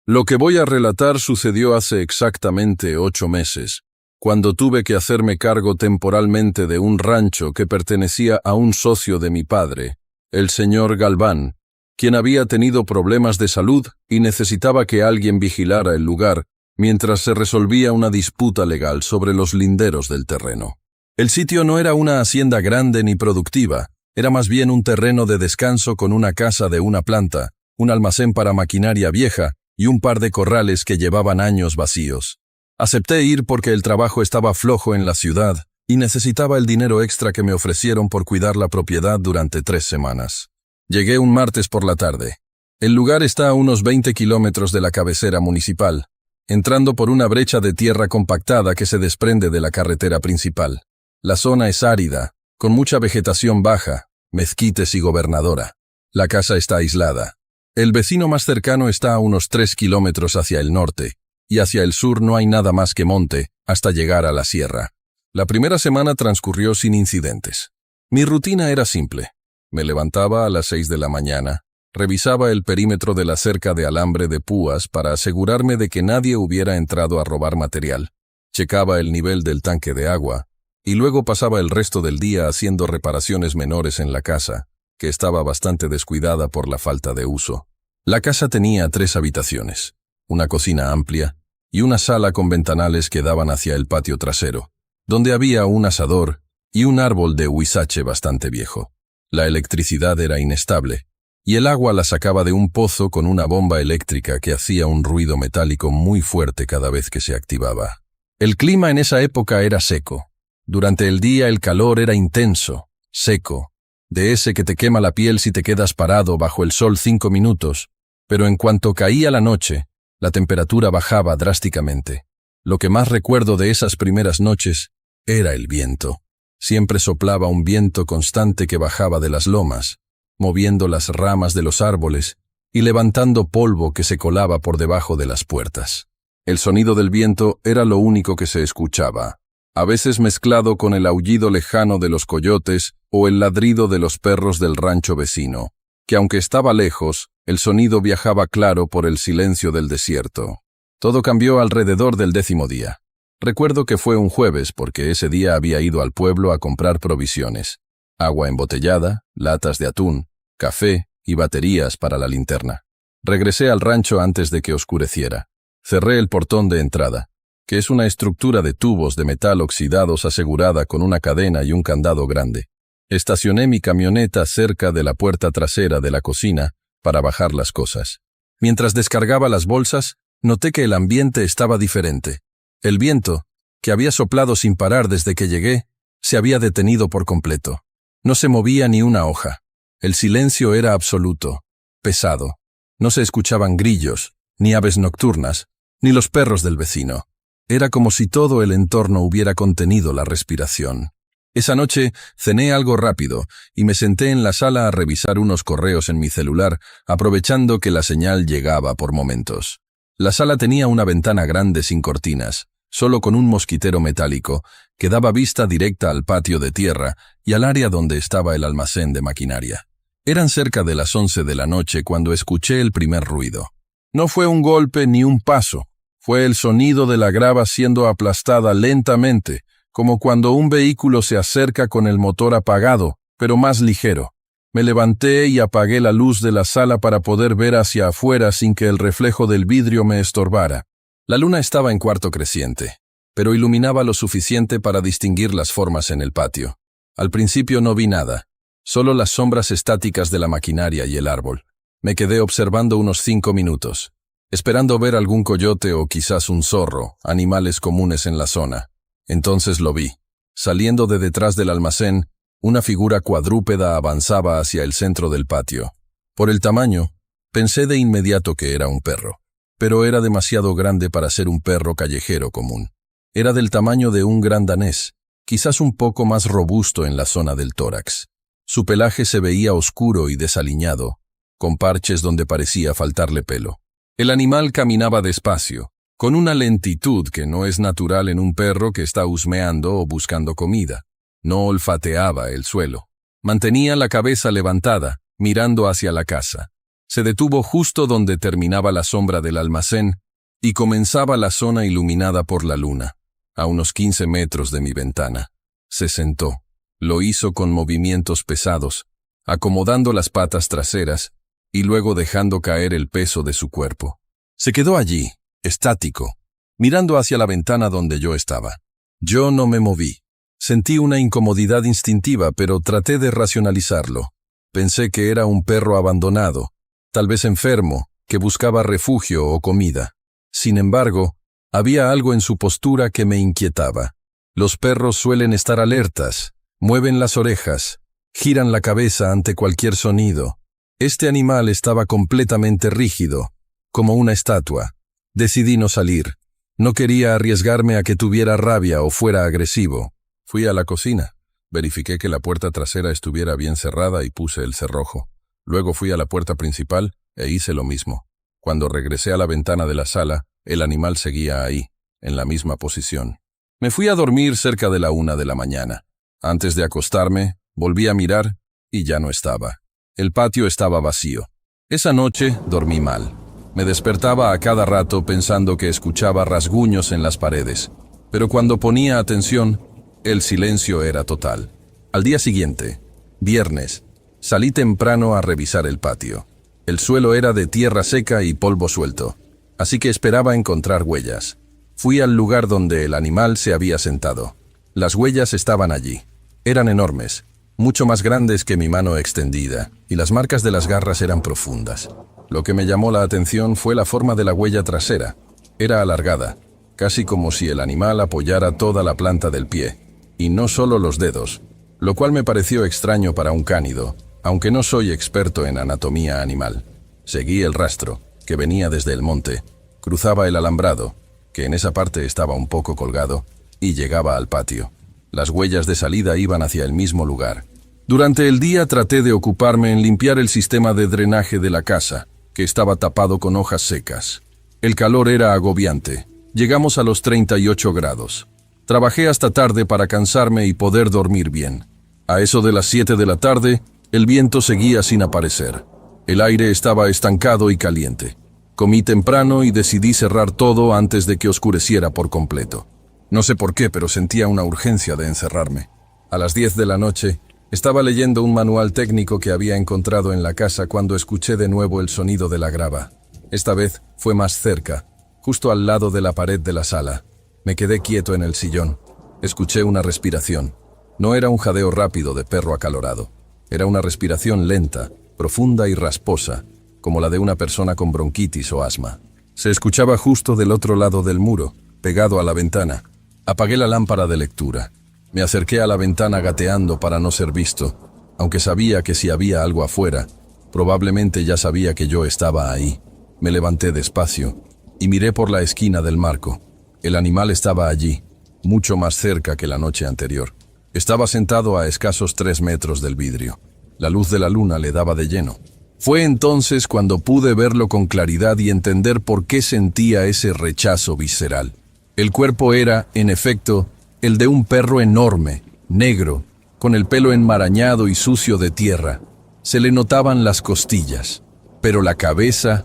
Lo que voy a relatar sucedió hace exactamente 8 meses, cuando tuve que hacerme cargo temporalmente de un rancho que pertenecía a un socio de mi padre, el señor Galván, quien había tenido problemas de salud y necesitaba que alguien vigilara el lugar mientras se resolvía una disputa legal sobre los linderos del terreno. El sitio no era una hacienda grande ni productiva, era más bien un terreno de descanso con una casa de una planta, un almacén para maquinaria vieja y un par de corrales que llevaban años vacíos. Acepté ir porque el trabajo estaba flojo en la ciudad y necesitaba el dinero extra que me ofrecieron por cuidar la propiedad durante 3 semanas. Llegué un martes por la tarde. El lugar está a unos 20 kilómetros de la cabecera municipal, entrando por una brecha de tierra compactada que se desprende de la carretera principal. La zona es árida, con mucha vegetación baja, mezquites y gobernadora. La casa está aislada. El vecino más cercano está a unos 3 kilómetros hacia el norte, y hacia el sur no hay nada más que monte, hasta llegar a la sierra. La primera semana transcurrió sin incidentes. Mi rutina era simple. Me levantaba a las 6 de la mañana, revisaba el perímetro de la cerca de alambre de púas para asegurarme de que nadie hubiera entrado a robar material, checaba el nivel del tanque de agua, y luego pasaba el resto del día haciendo reparaciones menores en la casa, que estaba bastante descuidada por la falta de uso. La casa tenía 3 habitaciones, una cocina amplia y una sala con ventanales que daban hacia el patio trasero, donde había un asador y un árbol de huizache bastante viejo. La electricidad era inestable, y el agua la sacaba de un pozo con una bomba eléctrica que hacía un ruido metálico muy fuerte cada vez que se activaba. El clima en esa época era seco. Durante el día el calor era intenso, seco, de ese que te quema la piel si te quedas parado bajo el sol 5 minutos, pero en cuanto caía la noche, la temperatura bajaba drásticamente. Lo que más recuerdo de esas primeras noches era el viento. Siempre soplaba un viento constante que bajaba de las lomas, moviendo las ramas de los árboles y levantando polvo que se colaba por debajo de las puertas. El sonido del viento era lo único que se escuchaba, a veces mezclado con el aullido lejano de los coyotes o el ladrido de los perros del rancho vecino, que aunque estaba lejos, el sonido viajaba claro por el silencio del desierto. Todo cambió alrededor del 10º día. Recuerdo que fue un jueves porque ese día había ido al pueblo a comprar provisiones, agua embotellada, latas de atún, café y baterías para la linterna. Regresé al rancho antes de que oscureciera. Cerré el portón de entrada, que es una estructura de tubos de metal oxidados asegurada con una cadena y un candado grande. Estacioné mi camioneta cerca de la puerta trasera de la cocina para bajar las cosas. Mientras descargaba las bolsas, noté que el ambiente estaba diferente. El viento, que había soplado sin parar desde que llegué, se había detenido por completo. No se movía ni una hoja. El silencio era absoluto, pesado. No se escuchaban grillos, ni aves nocturnas, ni los perros del vecino. Era como si todo el entorno hubiera contenido la respiración. Esa noche cené algo rápido y me senté en la sala a revisar unos correos en mi celular, aprovechando que la señal llegaba por momentos. La sala tenía una ventana grande sin cortinas, solo con un mosquitero metálico, que daba vista directa al patio de tierra y al área donde estaba el almacén de maquinaria. Eran cerca de las 11 de la noche cuando escuché el primer ruido. No fue un golpe ni un paso, fue el sonido de la grava siendo aplastada lentamente, como cuando un vehículo se acerca con el motor apagado, pero más ligero. Me levanté y apagué la luz de la sala para poder ver hacia afuera sin que el reflejo del vidrio me estorbara. La luna estaba en cuarto creciente, pero iluminaba lo suficiente para distinguir las formas en el patio. Al principio no vi nada, solo las sombras estáticas de la maquinaria y el árbol. Me quedé observando unos 5 minutos, esperando ver algún coyote o quizás un zorro, animales comunes en la zona. Entonces lo vi. Saliendo de detrás del almacén, una figura cuadrúpeda avanzaba hacia el centro del patio. Por el tamaño, pensé de inmediato que era un perro, pero era demasiado grande para ser un perro callejero común. Era del tamaño de un gran danés, quizás un poco más robusto en la zona del tórax. Su pelaje se veía oscuro y desaliñado, con parches donde parecía faltarle pelo. El animal caminaba despacio, con una lentitud que no es natural en un perro que está husmeando o buscando comida. No olfateaba el suelo. Mantenía la cabeza levantada, mirando hacia la casa. Se detuvo justo donde terminaba la sombra del almacén y comenzaba la zona iluminada por la luna, a unos 15 metros de mi ventana. Se sentó. Lo hizo con movimientos pesados, acomodando las patas traseras y luego dejando caer el peso de su cuerpo. Se quedó allí, estático, mirando hacia la ventana donde yo estaba. Yo no me moví. Sentí una incomodidad instintiva, pero traté de racionalizarlo. Pensé que era un perro abandonado, tal vez enfermo, que buscaba refugio o comida. Sin embargo, había algo en su postura que me inquietaba. Los perros suelen estar alertas, mueven las orejas, giran la cabeza ante cualquier sonido. Este animal estaba completamente rígido, como una estatua. Decidí no salir. No quería arriesgarme a que tuviera rabia o fuera agresivo. Fui a la cocina. Verifiqué que la puerta trasera estuviera bien cerrada y puse el cerrojo. Luego fui a la puerta principal e hice lo mismo. Cuando regresé a la ventana de la sala, el animal seguía ahí, en la misma posición. Me fui a dormir cerca de la 1 de la mañana. Antes de acostarme, volví a mirar y ya no estaba. El patio estaba vacío. Esa noche dormí mal. Me despertaba a cada rato pensando que escuchaba rasguños en las paredes. Pero cuando ponía atención, el silencio era total. Al día siguiente, viernes, salí temprano a revisar el patio. El suelo era de tierra seca y polvo suelto, así que esperaba encontrar huellas. Fui al lugar donde el animal se había sentado. Las huellas estaban allí. Eran enormes, mucho más grandes que mi mano extendida, y las marcas de las garras eran profundas. Lo que me llamó la atención fue la forma de la huella trasera. Era alargada, casi como si el animal apoyara toda la planta del pie, y no solo los dedos, lo cual me pareció extraño para un cánido, aunque no soy experto en anatomía animal. Seguí el rastro, que venía desde el monte, cruzaba el alambrado, que en esa parte estaba un poco colgado, y llegaba al patio. Las huellas de salida iban hacia el mismo lugar. Durante el día traté de ocuparme en limpiar el sistema de drenaje de la casa, que estaba tapado con hojas secas. El calor era agobiante. Llegamos a los 38 grados. Trabajé hasta tarde para cansarme y poder dormir bien. A eso de las 7 de la tarde, el viento seguía sin aparecer. El aire estaba estancado y caliente. Comí temprano y decidí cerrar todo antes de que oscureciera por completo. No sé por qué, pero sentía una urgencia de encerrarme. A las 10 de la noche, estaba leyendo un manual técnico que había encontrado en la casa cuando escuché de nuevo el sonido de la grava. Esta vez fue más cerca, justo al lado de la pared de la sala. Me quedé quieto en el sillón. Escuché una respiración. No era un jadeo rápido de perro acalorado. Era una respiración lenta, profunda y rasposa, como la de una persona con bronquitis o asma. Se escuchaba justo del otro lado del muro, pegado a la ventana. Apagué la lámpara de lectura. Me acerqué a la ventana gateando para no ser visto, aunque sabía que si había algo afuera, probablemente ya sabía que yo estaba ahí. Me levanté despacio y miré por la esquina del marco. El animal estaba allí, mucho más cerca que la noche anterior. Estaba sentado a escasos 3 metros del vidrio. La luz de la luna le daba de lleno. Fue entonces cuando pude verlo con claridad y entender por qué sentía ese rechazo visceral. El cuerpo era, en efecto, el de un perro enorme, negro, con el pelo enmarañado y sucio de tierra. Se le notaban las costillas, pero la cabeza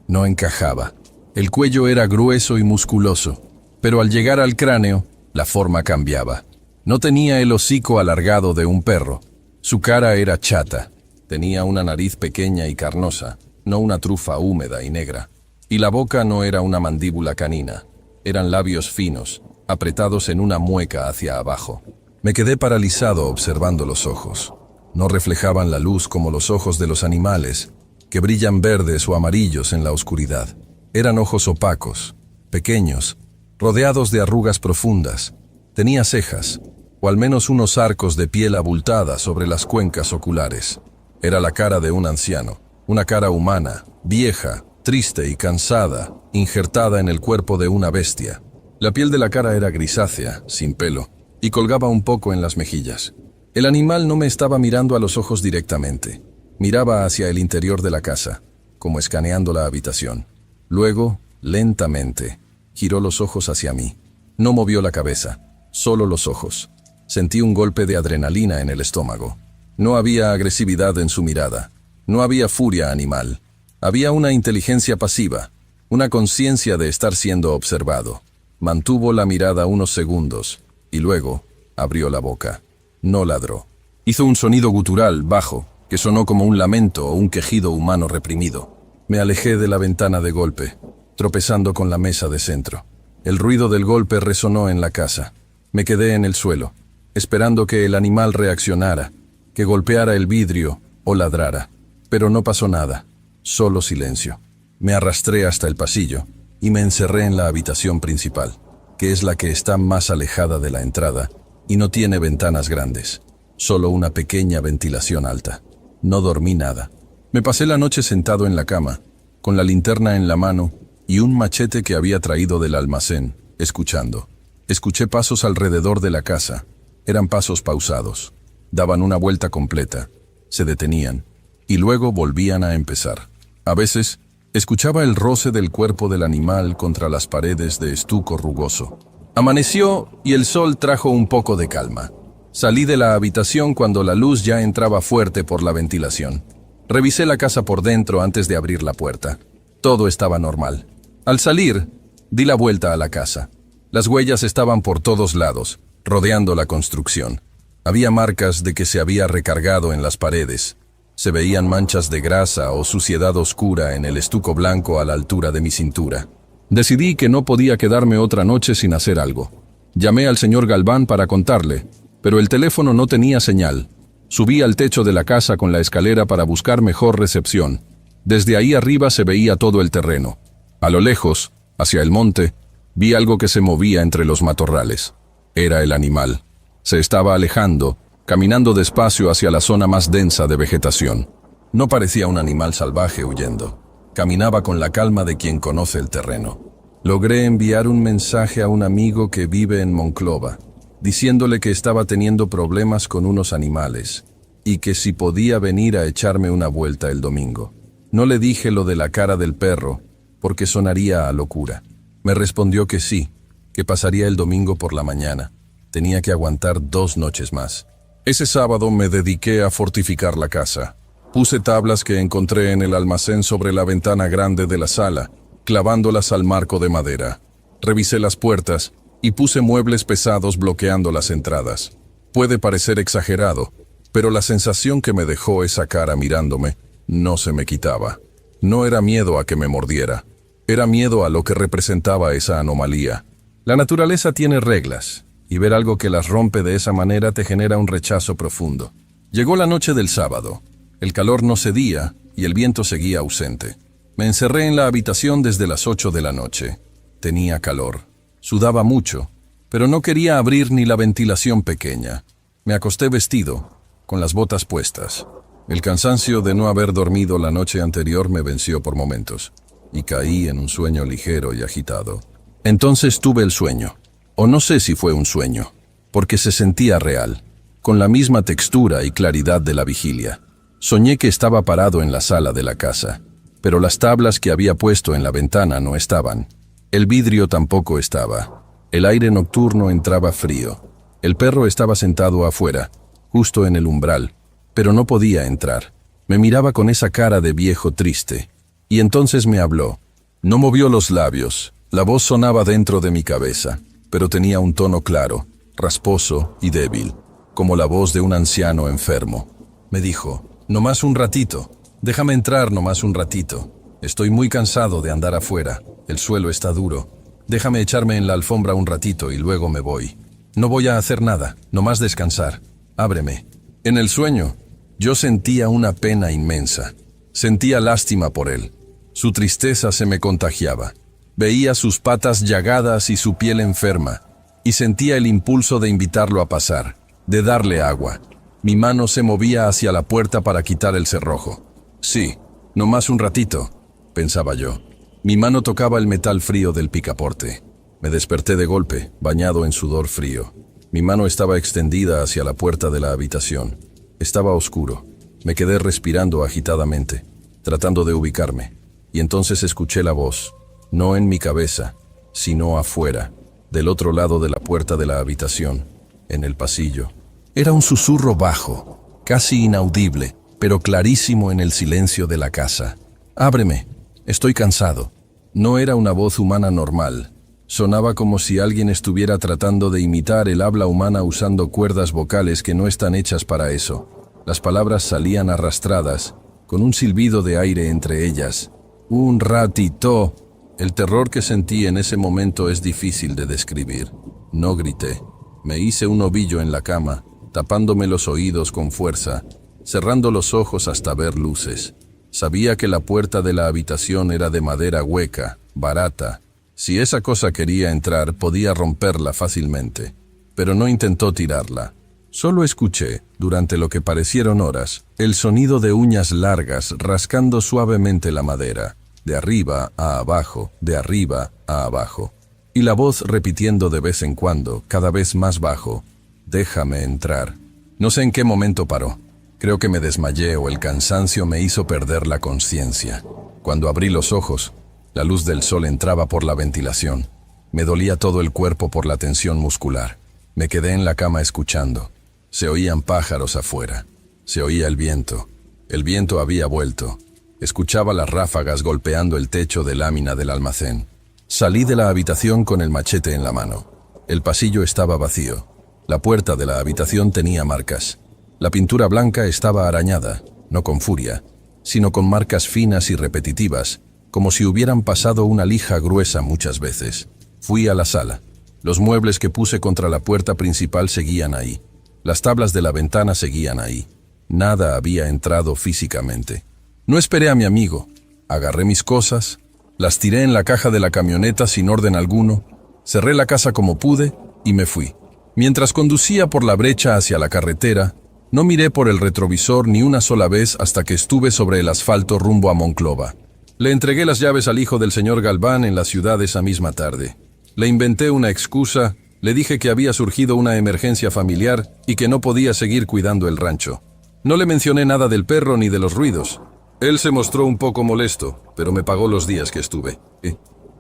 no encajaba. El cuello era grueso y musculoso, pero al llegar al cráneo, la forma cambiaba. No tenía el hocico alargado de un perro. Su cara era chata. Tenía una nariz pequeña y carnosa, no una trufa húmeda y negra. Y la boca no era una mandíbula canina. Eran labios finos, apretados en una mueca hacia abajo. Me quedé paralizado observando los ojos. No reflejaban la luz como los ojos de los animales, que brillan verdes o amarillos en la oscuridad. Eran ojos opacos, pequeños, rodeados de arrugas profundas. Tenía cejas, o al menos unos arcos de piel abultada sobre las cuencas oculares. Era la cara de un anciano, una cara humana, vieja, triste y cansada, injertada en el cuerpo de una bestia. La piel de la cara era grisácea, sin pelo, y colgaba un poco en las mejillas. El animal no me estaba mirando a los ojos directamente. Miraba hacia el interior de la casa, como escaneando la habitación. Luego, lentamente, giró los ojos hacia mí. No movió la cabeza, solo los ojos. Sentí un golpe de adrenalina en el estómago. No había agresividad en su mirada. No había furia animal. Había una inteligencia pasiva, una conciencia de estar siendo observado. Mantuvo la mirada unos segundos y luego abrió la boca. No ladró. Hizo un sonido gutural, bajo, que sonó como un lamento o un quejido humano reprimido. Me alejé de la ventana de golpe, tropezando con la mesa de centro. El ruido del golpe resonó en la casa. Me quedé en el suelo, esperando que el animal reaccionara, que golpeara el vidrio o ladrara. Pero no pasó nada, solo silencio. Me arrastré hasta el pasillo y me encerré en la habitación principal, que es la que está más alejada de la entrada y no tiene ventanas grandes, solo una pequeña ventilación alta. No dormí nada. Me pasé la noche sentado en la cama, con la linterna en la mano y un machete que había traído del almacén, escuchando. Escuché pasos alrededor de la casa. Eran pasos pausados. Daban una vuelta completa, se detenían y luego volvían a empezar. A veces, escuchaba el roce del cuerpo del animal contra las paredes de estuco rugoso. Amaneció y el sol trajo un poco de calma. Salí de la habitación cuando la luz ya entraba fuerte por la ventilación. Revisé la casa por dentro antes de abrir la puerta. Todo estaba normal. Al salir, di la vuelta a la casa. Las huellas estaban por todos lados, rodeando la construcción. Había marcas de que se había recargado en las paredes. Se veían manchas de grasa o suciedad oscura en el estuco blanco a la altura de mi cintura. Decidí que no podía quedarme otra noche sin hacer algo. Llamé al señor Galván para contarle, pero el teléfono no tenía señal. Subí al techo de la casa con la escalera para buscar mejor recepción. Desde ahí arriba se veía todo el terreno. A lo lejos, hacia el monte, vi algo que se movía entre los matorrales. Era el animal. Se estaba alejando, caminando despacio hacia la zona más densa de vegetación. No parecía un animal salvaje huyendo. Caminaba con la calma de quien conoce el terreno. Logré enviar un mensaje a un amigo que vive en Monclova. diciéndole que estaba teniendo problemas con unos animales y que si podía venir a echarme una vuelta el domingo. No le dije lo de la cara del perro, porque sonaría a locura. Me respondió que sí, que pasaría el domingo por la mañana. Tenía que aguantar 2 noches más. Ese sábado me dediqué a fortificar la casa. Puse tablas que encontré en el almacén sobre la ventana grande de la sala, clavándolas al marco de madera. Revisé las puertas y puse muebles pesados bloqueando las entradas. Puede parecer exagerado, pero la sensación que me dejó esa cara mirándome no se me quitaba. No era miedo a que me mordiera, era miedo a lo que representaba esa anomalía. La naturaleza tiene reglas, y ver algo que las rompe de esa manera te genera un rechazo profundo. Llegó la noche del sábado. El calor no cedía y el viento seguía ausente. Me encerré en la habitación desde las 8 de la noche. Tenía calor. Sudaba mucho, pero no quería abrir ni la ventilación pequeña. Me acosté vestido, con las botas puestas. El cansancio de no haber dormido la noche anterior me venció por momentos, y caí en un sueño ligero y agitado. Entonces tuve el sueño, o no sé si fue un sueño, porque se sentía real, con la misma textura y claridad de la vigilia. Soñé que estaba parado en la sala de la casa, pero las tablas que había puesto en la ventana no estaban. El vidrio tampoco estaba. El aire nocturno entraba frío. El perro estaba sentado afuera, justo en el umbral, pero no podía entrar. Me miraba con esa cara de viejo triste. Y entonces me habló. No movió los labios. La voz sonaba dentro de mi cabeza, pero tenía un tono claro, rasposo y débil, como la voz de un anciano enfermo. Me dijo, «Nomás un ratito. Déjame entrar nomás un ratito. Estoy muy cansado de andar afuera. El suelo está duro. Déjame echarme en la alfombra un ratito y luego me voy. No voy a hacer nada, nomás descansar. Ábreme». En el sueño, yo sentía una pena inmensa. Sentía lástima por él. Su tristeza se me contagiaba. Veía sus patas llagadas y su piel enferma, y sentía el impulso de invitarlo a pasar, de darle agua. Mi mano se movía hacia la puerta para quitar el cerrojo. Sí, nomás un ratito, pensaba yo. Mi mano tocaba el metal frío del picaporte. Me desperté de golpe, bañado en sudor frío. Mi mano estaba extendida hacia la puerta de la habitación. Estaba oscuro. Me quedé respirando agitadamente, tratando de ubicarme. Y entonces escuché la voz, no en mi cabeza, sino afuera, del otro lado de la puerta de la habitación, en el pasillo. Era un susurro bajo, casi inaudible, pero clarísimo en el silencio de la casa. «Ábreme, estoy cansado». No era una voz humana normal. Sonaba como si alguien estuviera tratando de imitar el habla humana usando cuerdas vocales que no están hechas para eso. Las palabras salían arrastradas, con un silbido de aire entre ellas. «Un ratito». El terror que sentí en ese momento es difícil de describir. No grité. Me hice un ovillo en la cama, tapándome los oídos con fuerza, cerrando los ojos hasta ver luces. Sabía que la puerta de la habitación era de madera hueca, barata. Si esa cosa quería entrar, podía romperla fácilmente. Pero no intentó tirarla. Solo escuché, durante lo que parecieron horas, el sonido de uñas largas rascando suavemente la madera, de arriba a abajo, de arriba a abajo. Y la voz repitiendo de vez en cuando, cada vez más bajo, «Déjame entrar». No sé en qué momento paró. Creo que me desmayé o el cansancio me hizo perder la conciencia. Cuando abrí los ojos, la luz del sol entraba por la ventilación. Me dolía todo el cuerpo por la tensión muscular. Me quedé en la cama escuchando. Se oían pájaros afuera. Se oía el viento. El viento había vuelto. Escuchaba las ráfagas golpeando el techo de lámina del almacén. Salí de la habitación con el machete en la mano. El pasillo estaba vacío. La puerta de la habitación tenía marcas. La pintura blanca estaba arañada, no con furia, sino con marcas finas y repetitivas, como si hubieran pasado una lija gruesa muchas veces. Fui a la sala. Los muebles que puse contra la puerta principal seguían ahí. Las tablas de la ventana seguían ahí. Nada había entrado físicamente. No esperé a mi amigo. Agarré mis cosas, las tiré en la caja de la camioneta sin orden alguno, cerré la casa como pude y me fui. Mientras conducía por la brecha hacia la carretera, no miré por el retrovisor ni una sola vez hasta que estuve sobre el asfalto rumbo a Monclova. Le entregué las llaves al hijo del señor Galván en la ciudad esa misma tarde. Le inventé una excusa Le dije que había surgido una emergencia familiar y que no podía seguir cuidando el rancho. No le mencioné nada del perro ni de los ruidos. Él se mostró un poco molesto, pero me pagó los días que estuve.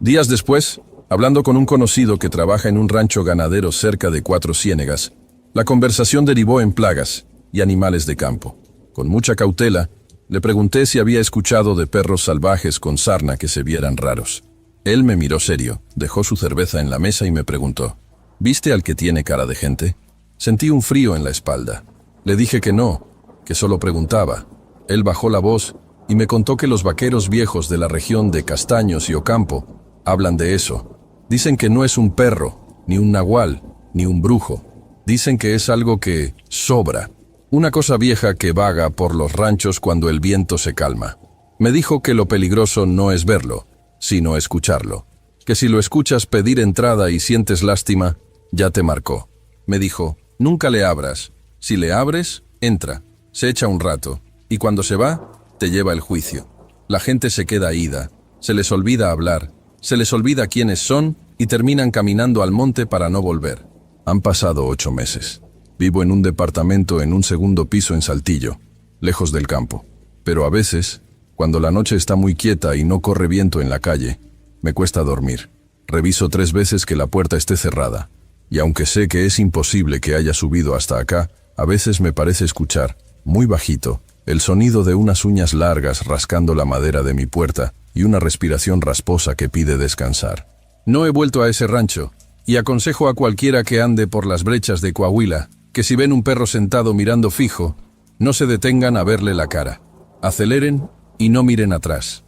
Días después, hablando con un conocido que trabaja en un rancho ganadero cerca de Cuatro Ciénegas, la conversación derivó en plagas y animales de campo. Con mucha cautela, le pregunté si había escuchado de perros salvajes con sarna que se vieran raros. Él me miró serio, dejó su cerveza en la mesa y me preguntó, ¿viste al que tiene cara de gente? Sentí un frío en la espalda. Le dije que no, que solo preguntaba. Él bajó la voz y me contó que los vaqueros viejos de la región de Castaños y Ocampo hablan de eso. Dicen que no es un perro, ni un nahual, ni un brujo. Dicen que es algo que sobra. Una cosa vieja que vaga por los ranchos cuando el viento se calma. Me dijo que lo peligroso no es verlo, sino escucharlo. Que si lo escuchas pedir entrada y sientes lástima, ya te marcó. Me dijo, nunca le abras. Si le abres, entra, se echa un rato, y cuando se va, te lleva el juicio. La gente se queda ida, se les olvida hablar, se les olvida quiénes son y terminan caminando al monte para no volver. Han pasado 8 meses. Vivo en un departamento en un segundo piso en Saltillo, lejos del campo. Pero a veces, cuando la noche está muy quieta y no corre viento en la calle, me cuesta dormir. Reviso 3 veces que la puerta esté cerrada. Y aunque sé que es imposible que haya subido hasta acá, a veces me parece escuchar, muy bajito, el sonido de unas uñas largas rascando la madera de mi puerta y una respiración rasposa que pide descansar. No he vuelto a ese rancho, y aconsejo a cualquiera que ande por las brechas de Coahuila que si ven un perro sentado mirando fijo, no se detengan a verle la cara. Aceleren y no miren atrás.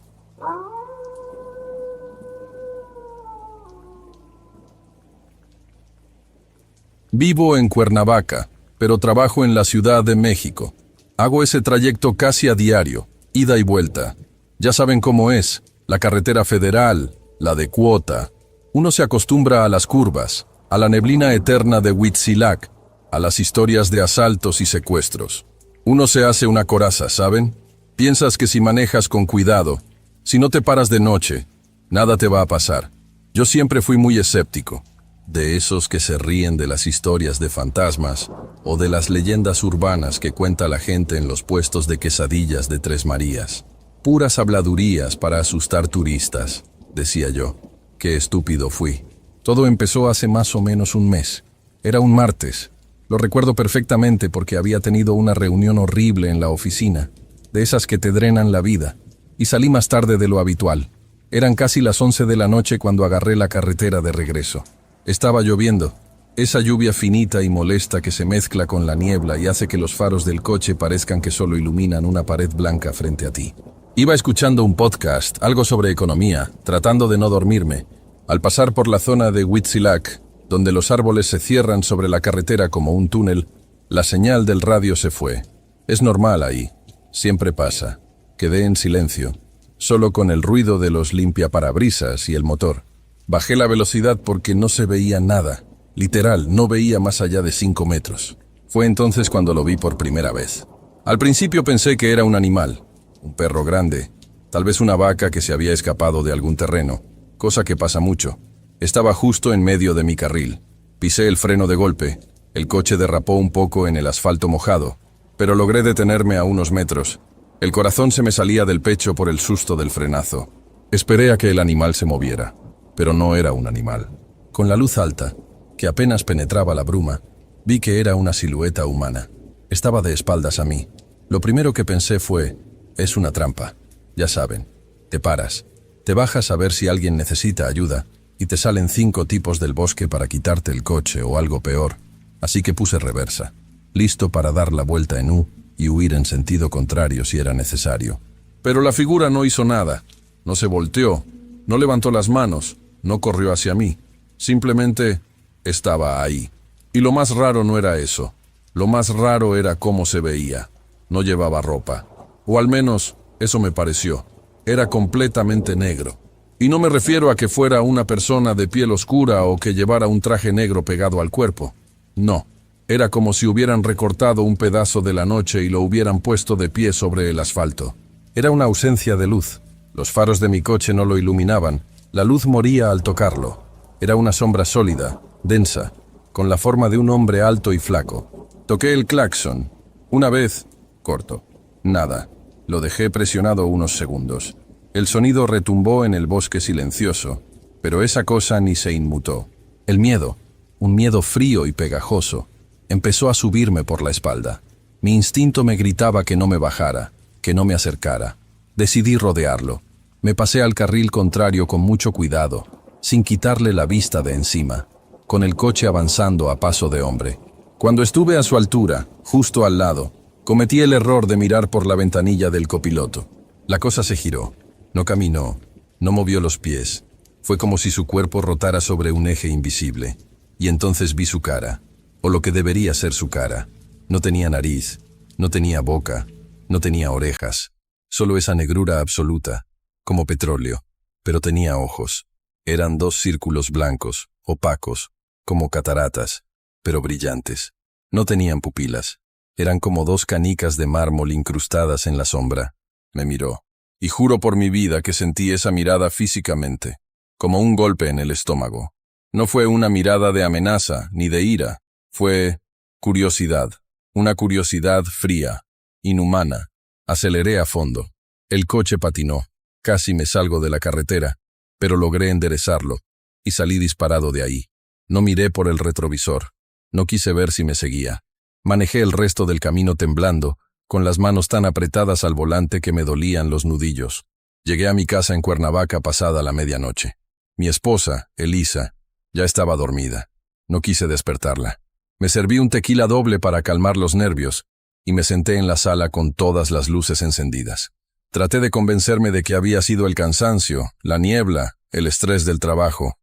Vivo en Cuernavaca, pero trabajo en la Ciudad de México. Hago ese trayecto casi a diario, ida y vuelta. Ya saben cómo es, la carretera federal, la de cuota. Uno se acostumbra a las curvas, a la neblina eterna de Huitzilac, a las historias de asaltos y secuestros. Uno se hace una coraza, ¿saben? Piensas que si manejas con cuidado, si no te paras de noche, nada te va a pasar. Yo siempre fui muy escéptico, de esos que se ríen de las historias de fantasmas o de las leyendas urbanas que cuenta la gente en los puestos de quesadillas de Tres Marías. Puras habladurías para asustar turistas, decía yo. Qué estúpido fui. Todo empezó hace más o menos un mes. Era un martes. Lo recuerdo perfectamente porque había tenido una reunión horrible en la oficina, de esas que te drenan la vida, y salí más tarde de lo habitual. Eran casi las 11 de la noche cuando agarré la carretera de regreso. Estaba lloviendo, esa lluvia finita y molesta que se mezcla con la niebla y hace que los faros del coche parezcan que solo iluminan una pared blanca frente a ti. Iba escuchando un podcast, algo sobre economía, tratando de no dormirme. Al pasar por la zona de Huitzilac, donde los árboles se cierran sobre la carretera como un túnel, la señal del radio se fue. Es normal ahí, siempre pasa. Quedé en silencio, solo con el ruido de los limpiaparabrisas y el motor. Bajé la velocidad porque no se veía nada. Literal, no veía más allá de 5 metros. Fue entonces cuando lo vi por primera vez. Al principio pensé que era un animal, un perro grande, tal vez una vaca que se había escapado de algún terreno, cosa que pasa mucho. Estaba justo en medio de mi carril. Pisé el freno de golpe. El coche derrapó un poco en el asfalto mojado, pero logré detenerme a unos metros. El corazón se me salía del pecho por el susto del frenazo. Esperé a que el animal se moviera, pero no era un animal. Con la luz alta, que apenas penetraba la bruma, vi que era una silueta humana. Estaba de espaldas a mí. Lo primero que pensé fue, es una trampa. Ya saben, te paras, te bajas a ver si alguien necesita ayuda, y te salen 5 tipos del bosque para quitarte el coche o algo peor. Así que puse reversa, listo para dar la vuelta en U y huir en sentido contrario si era necesario. Pero la figura no hizo nada, no se volteó, no levantó las manos, no corrió hacia mí, simplemente estaba ahí. Y lo más raro no era eso, lo más raro era cómo se veía. No llevaba ropa, o al menos eso me pareció, era completamente negro. Y no me refiero a que fuera una persona de piel oscura o que llevara un traje negro pegado al cuerpo. No, era como si hubieran recortado un pedazo de la noche y lo hubieran puesto de pie sobre el asfalto. Era una ausencia de luz. Los faros de mi coche no lo iluminaban. La luz moría al tocarlo. Era una sombra sólida, densa, con la forma de un hombre alto y flaco. Toqué el claxon. Una vez, corto. Nada. Lo dejé presionado unos segundos. El sonido retumbó en el bosque silencioso, pero esa cosa ni se inmutó. El miedo, un miedo frío y pegajoso, empezó a subirme por la espalda. Mi instinto me gritaba que no me bajara, que no me acercara. Decidí rodearlo. Me pasé al carril contrario con mucho cuidado, sin quitarle la vista de encima, con el coche avanzando a paso de hombre. Cuando estuve a su altura, justo al lado, cometí el error de mirar por la ventanilla del copiloto. La cosa se giró. No caminó, no movió los pies. Fue como si su cuerpo rotara sobre un eje invisible. Y entonces vi su cara, o lo que debería ser su cara. No tenía nariz, no tenía boca, no tenía orejas. Solo esa negrura absoluta, como petróleo. Pero tenía ojos. Eran dos círculos blancos, opacos, como cataratas, pero brillantes. No tenían pupilas. Eran como dos canicas de mármol incrustadas en la sombra. Me miró. Y juro por mi vida que sentí esa mirada físicamente, como un golpe en el estómago. No fue una mirada de amenaza ni de ira, fue curiosidad, una curiosidad fría, inhumana. Aceleré a fondo. El coche patinó. Casi me salgo de la carretera, pero logré enderezarlo y salí disparado de ahí. No miré por el retrovisor. No quise ver si me seguía. Manejé el resto del camino temblando, con las manos tan apretadas al volante que me dolían los nudillos. Llegué a mi casa en Cuernavaca pasada la medianoche. Mi esposa, Elisa, ya estaba dormida. No quise despertarla. Me serví un tequila doble para calmar los nervios y me senté en la sala con todas las luces encendidas. Traté de convencerme de que había sido el cansancio, la niebla, el estrés del trabajo.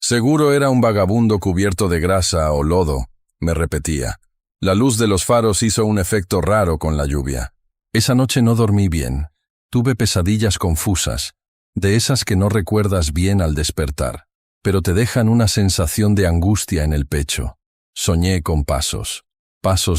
Seguro era un vagabundo cubierto de grasa o lodo, me repetía. La luz de los faros hizo un efecto raro con la lluvia. Esa noche no dormí bien. Tuve pesadillas confusas, de esas que no recuerdas bien al despertar, pero te dejan una sensación de angustia en el pecho. Soñé con pasos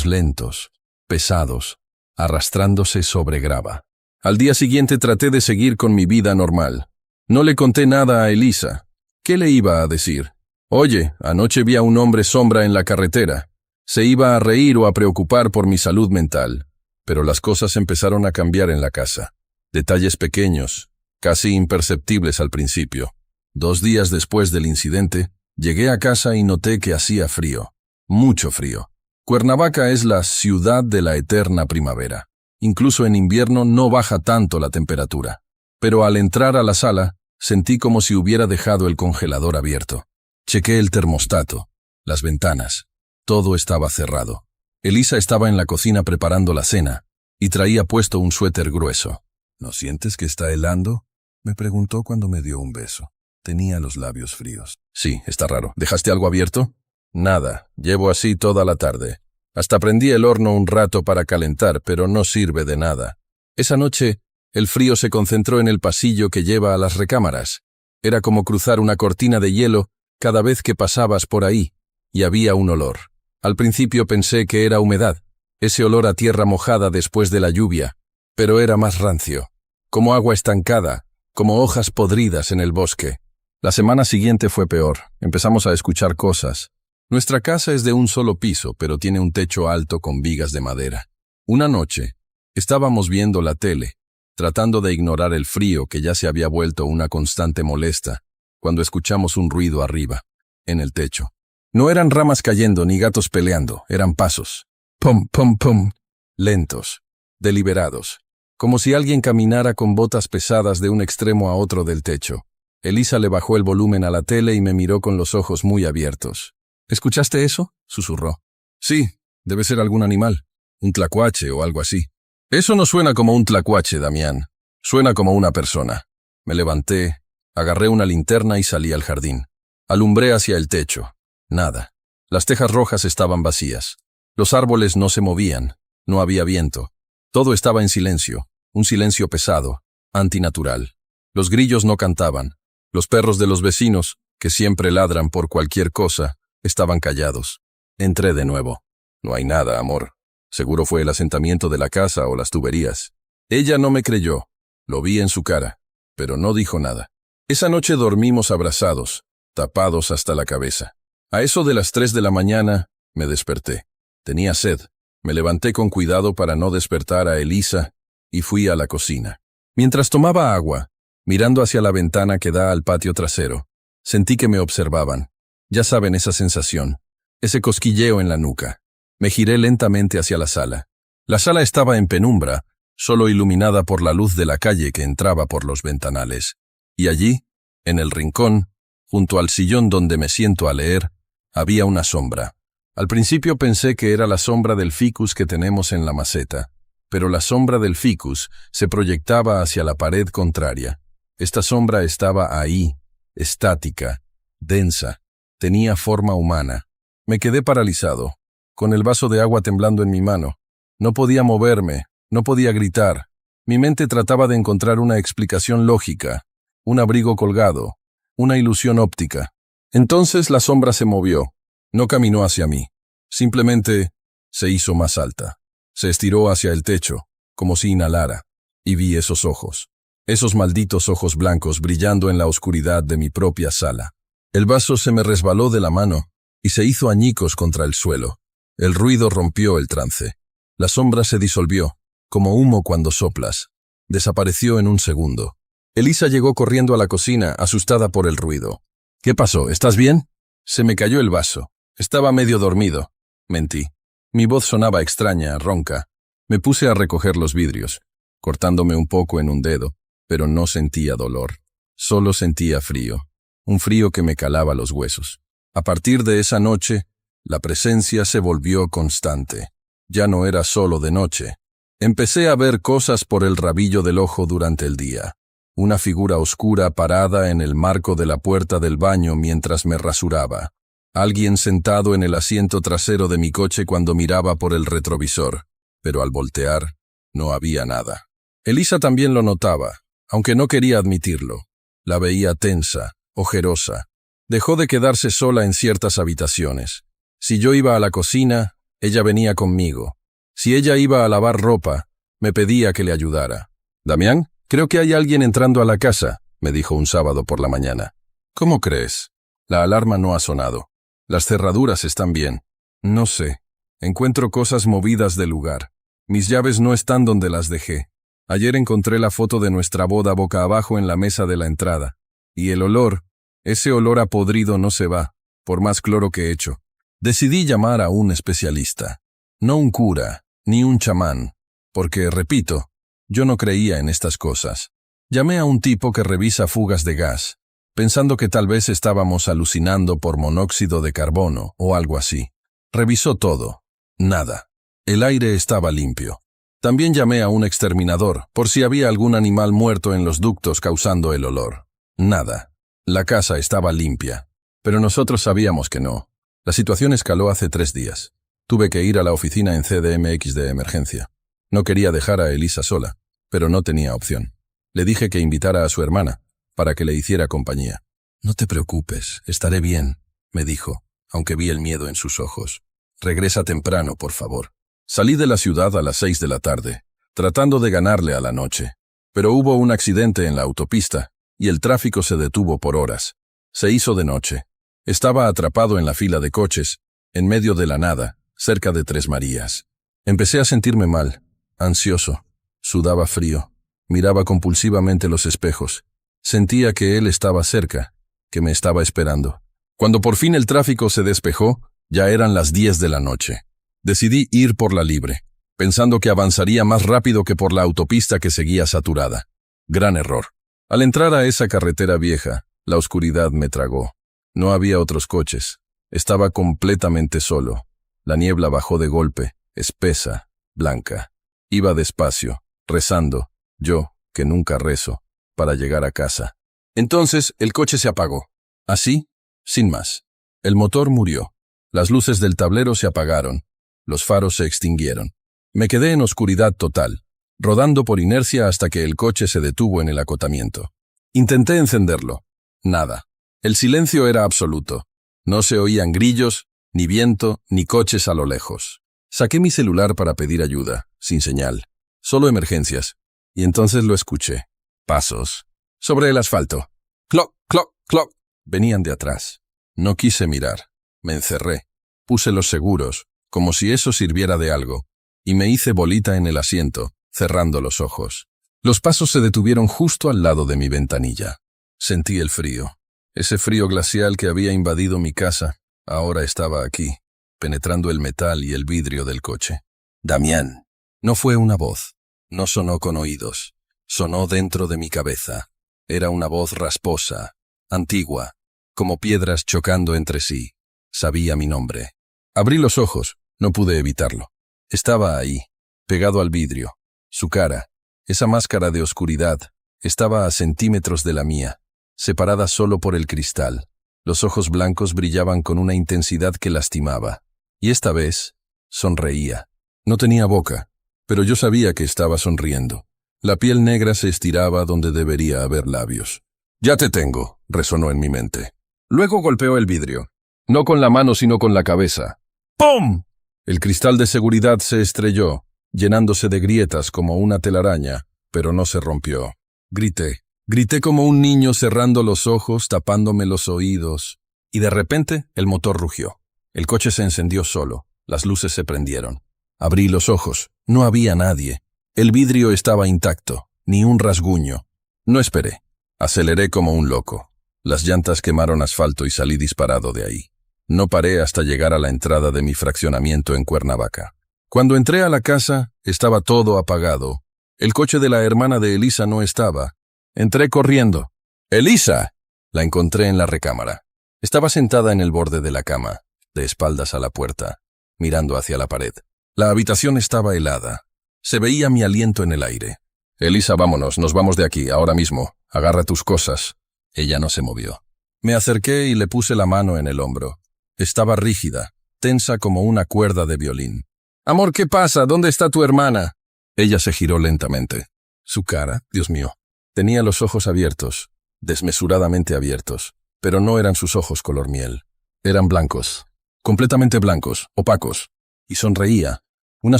lentos, pesados, arrastrándose sobre grava. Al día siguiente traté de seguir con mi vida normal. No le conté nada a Elisa. ¿Qué le iba a decir? Oye, anoche vi a un hombre sombra en la carretera. Se iba a reír o a preocupar por mi salud mental, pero las cosas empezaron a cambiar en la casa. Detalles pequeños, casi imperceptibles al principio. 2 días después del incidente, llegué a casa y noté que hacía frío, mucho frío. Cuernavaca es la ciudad de la eterna primavera. Incluso en invierno no baja tanto la temperatura. Pero al entrar a la sala, sentí como si hubiera dejado el congelador abierto. Chequé el termostato, las ventanas. Todo estaba cerrado. Elisa estaba en la cocina preparando la cena y traía puesto un suéter grueso. ¿No sientes que está helando?, me preguntó cuando me dio un beso. Tenía los labios fríos. Sí, está raro. ¿Dejaste algo abierto? Nada. Llevo así toda la tarde. Hasta prendí el horno un rato para calentar, pero no sirve de nada. Esa noche, el frío se concentró en el pasillo que lleva a las recámaras. Era como cruzar una cortina de hielo cada vez que pasabas por ahí, y había un olor. Al principio pensé que era humedad, ese olor a tierra mojada después de la lluvia, pero era más rancio, como agua estancada, como hojas podridas en el bosque. La semana siguiente fue peor. Empezamos a escuchar cosas. Nuestra casa es de un solo piso, pero tiene un techo alto con vigas de madera. Una noche, estábamos viendo la tele, tratando de ignorar el frío que ya se había vuelto una constante molesta, cuando escuchamos un ruido arriba, en el techo. No eran ramas cayendo ni gatos peleando, eran pasos. Pum, pum, pum. Lentos, deliberados, como si alguien caminara con botas pesadas de un extremo a otro del techo. Elisa le bajó el volumen a la tele y me miró con los ojos muy abiertos. ¿Escuchaste eso?, susurró. Sí, debe ser algún animal, un tlacuache o algo así. Eso no suena como un tlacuache, Damián. Suena como una persona. Me levanté, agarré una linterna y salí al jardín. Alumbré hacia el techo. Nada. Las tejas rojas estaban vacías. Los árboles no se movían. No había viento. Todo estaba en silencio. Un silencio pesado, antinatural. Los grillos no cantaban. Los perros de los vecinos, que siempre ladran por cualquier cosa, estaban callados. Entré de nuevo. No hay nada, amor. Seguro fue el asentamiento de la casa o las tuberías. Ella no me creyó. Lo vi en su cara, pero no dijo nada. Esa noche dormimos abrazados, tapados hasta la cabeza. A eso de las 3 de la mañana, me desperté. Tenía sed. Me levanté con cuidado para no despertar a Elisa y fui a la cocina. Mientras tomaba agua, mirando hacia la ventana que da al patio trasero, sentí que me observaban. Ya saben esa sensación, ese cosquilleo en la nuca. Me giré lentamente hacia la sala. La sala estaba en penumbra, solo iluminada por la luz de la calle que entraba por los ventanales. Y allí, en el rincón, junto al sillón donde me siento a leer, había una sombra. Al principio pensé que era la sombra del ficus que tenemos en la maceta, pero la sombra del ficus se proyectaba hacia la pared contraria. Esta sombra estaba ahí, estática, densa, tenía forma humana. Me quedé paralizado, con el vaso de agua temblando en mi mano. No podía moverme, no podía gritar. Mi mente trataba de encontrar una explicación lógica, un abrigo colgado, una ilusión óptica. Entonces la sombra se movió. No caminó hacia mí. Simplemente se hizo más alta. Se estiró hacia el techo, como si inhalara, y vi esos ojos. Esos malditos ojos blancos brillando en la oscuridad de mi propia sala. El vaso se me resbaló de la mano y se hizo añicos contra el suelo. El ruido rompió el trance. La sombra se disolvió, como humo cuando soplas. Desapareció en un segundo. Elisa llegó corriendo a la cocina, asustada por el ruido. «¿Qué pasó? ¿Estás bien?» Se me cayó el vaso. Estaba medio dormido. Mentí. Mi voz sonaba extraña, ronca. Me puse a recoger los vidrios, cortándome un poco en un dedo, pero no sentía dolor. Solo sentía frío. Un frío que me calaba los huesos. A partir de esa noche, la presencia se volvió constante. Ya no era solo de noche. Empecé a ver cosas por el rabillo del ojo durante el día. Una figura oscura parada en el marco de la puerta del baño mientras me rasuraba. Alguien sentado en el asiento trasero de mi coche cuando miraba por el retrovisor, pero al voltear, no había nada. Elisa también lo notaba, aunque no quería admitirlo. La veía tensa, ojerosa. Dejó de quedarse sola en ciertas habitaciones. Si yo iba a la cocina, ella venía conmigo. Si ella iba a lavar ropa, me pedía que le ayudara. «Damián, creo que hay alguien entrando a la casa», me dijo un sábado por la mañana. «¿Cómo crees?» La alarma no ha sonado. Las cerraduras están bien. No sé. Encuentro cosas movidas del lugar. Mis llaves no están donde las dejé. Ayer encontré la foto de nuestra boda boca abajo en la mesa de la entrada. Y el olor, ese olor a podrido no se va, por más cloro que echo. Decidí llamar a un especialista. No un cura, ni un chamán, porque, repito, yo no creía en estas cosas. Llamé a un tipo que revisa fugas de gas, pensando que tal vez estábamos alucinando por monóxido de carbono o algo así. Revisó todo. Nada. El aire estaba limpio. También llamé a un exterminador, por si había algún animal muerto en los ductos causando el olor. Nada. La casa estaba limpia. Pero nosotros sabíamos que no. La situación escaló hace 3 días. Tuve que ir a la oficina en CDMX de emergencia. No quería dejar a Elisa sola, pero no tenía opción. Le dije que invitara a su hermana, para que le hiciera compañía. «No te preocupes, estaré bien», me dijo, aunque vi el miedo en sus ojos. «Regresa temprano, por favor». Salí de la ciudad a las 6 de la tarde, tratando de ganarle a la noche. Pero hubo un accidente en la autopista, y el tráfico se detuvo por horas. Se hizo de noche. Estaba atrapado en la fila de coches, en medio de la nada, cerca de Tres Marías. Empecé a sentirme mal, ansioso. Sudaba frío. Miraba compulsivamente los espejos. Sentía que él estaba cerca, que me estaba esperando. Cuando por fin el tráfico se despejó, ya eran las 10 de la noche. Decidí ir por la libre, pensando que avanzaría más rápido que por la autopista que seguía saturada. Gran error. Al entrar a esa carretera vieja, la oscuridad me tragó. No había otros coches. Estaba completamente solo. La niebla bajó de golpe, espesa, blanca. Iba despacio, rezando, yo, que nunca rezo, para llegar a casa. Entonces el coche se apagó. Así, sin más. El motor murió. Las luces del tablero se apagaron. Los faros se extinguieron. Me quedé en oscuridad total, rodando por inercia hasta que el coche se detuvo en el acotamiento. Intenté encenderlo. Nada. El silencio era absoluto. No se oían grillos, ni viento, ni coches a lo lejos. Saqué mi celular para pedir ayuda, sin señal. Solo emergencias. Y entonces lo escuché. Pasos. Sobre el asfalto. Cloc, cloc, cloc. Venían de atrás. No quise mirar. Me encerré. Puse los seguros, como si eso sirviera de algo, y me hice bolita en el asiento, cerrando los ojos. Los pasos se detuvieron justo al lado de mi ventanilla. Sentí el frío. Ese frío glacial que había invadido mi casa, ahora estaba aquí, penetrando el metal y el vidrio del coche. Damián. No fue una voz. No sonó con oídos. Sonó dentro de mi cabeza. Era una voz rasposa, antigua, como piedras chocando entre sí. Sabía mi nombre. Abrí los ojos. No pude evitarlo. Estaba ahí, pegado al vidrio. Su cara, esa máscara de oscuridad, estaba a centímetros de la mía, separada solo por el cristal. Los ojos blancos brillaban con una intensidad que lastimaba. Y esta vez, sonreía. No tenía boca, pero yo sabía que estaba sonriendo. La piel negra se estiraba donde debería haber labios. «Ya te tengo», resonó en mi mente. Luego golpeó el vidrio. No con la mano, sino con la cabeza. ¡Pum! El cristal de seguridad se estrelló, llenándose de grietas como una telaraña, pero no se rompió. Grité como un niño cerrando los ojos, tapándome los oídos, y de repente el motor rugió. El coche se encendió solo, las luces se prendieron. Abrí los ojos, no había nadie. El vidrio estaba intacto, ni un rasguño. No esperé, aceleré como un loco. Las llantas quemaron asfalto y salí disparado de ahí. No paré hasta llegar a la entrada de mi fraccionamiento en Cuernavaca. Cuando entré a la casa, estaba todo apagado. El coche de la hermana de Elisa no estaba. Entré corriendo. ¡Elisa! La encontré en la recámara. Estaba sentada en el borde de la cama, de espaldas a la puerta, mirando hacia la pared. La habitación estaba helada. Se veía mi aliento en el aire. «Elisa, vámonos, nos vamos de aquí, ahora mismo. Agarra tus cosas». Ella no se movió. Me acerqué y le puse la mano en el hombro. Estaba rígida, tensa como una cuerda de violín. «Amor, ¿qué pasa? ¿Dónde está tu hermana?» Ella se giró lentamente. Su cara, Dios mío, tenía los ojos abiertos, desmesuradamente abiertos, pero no eran sus ojos color miel. Eran blancos, completamente blancos, opacos, y sonreía, una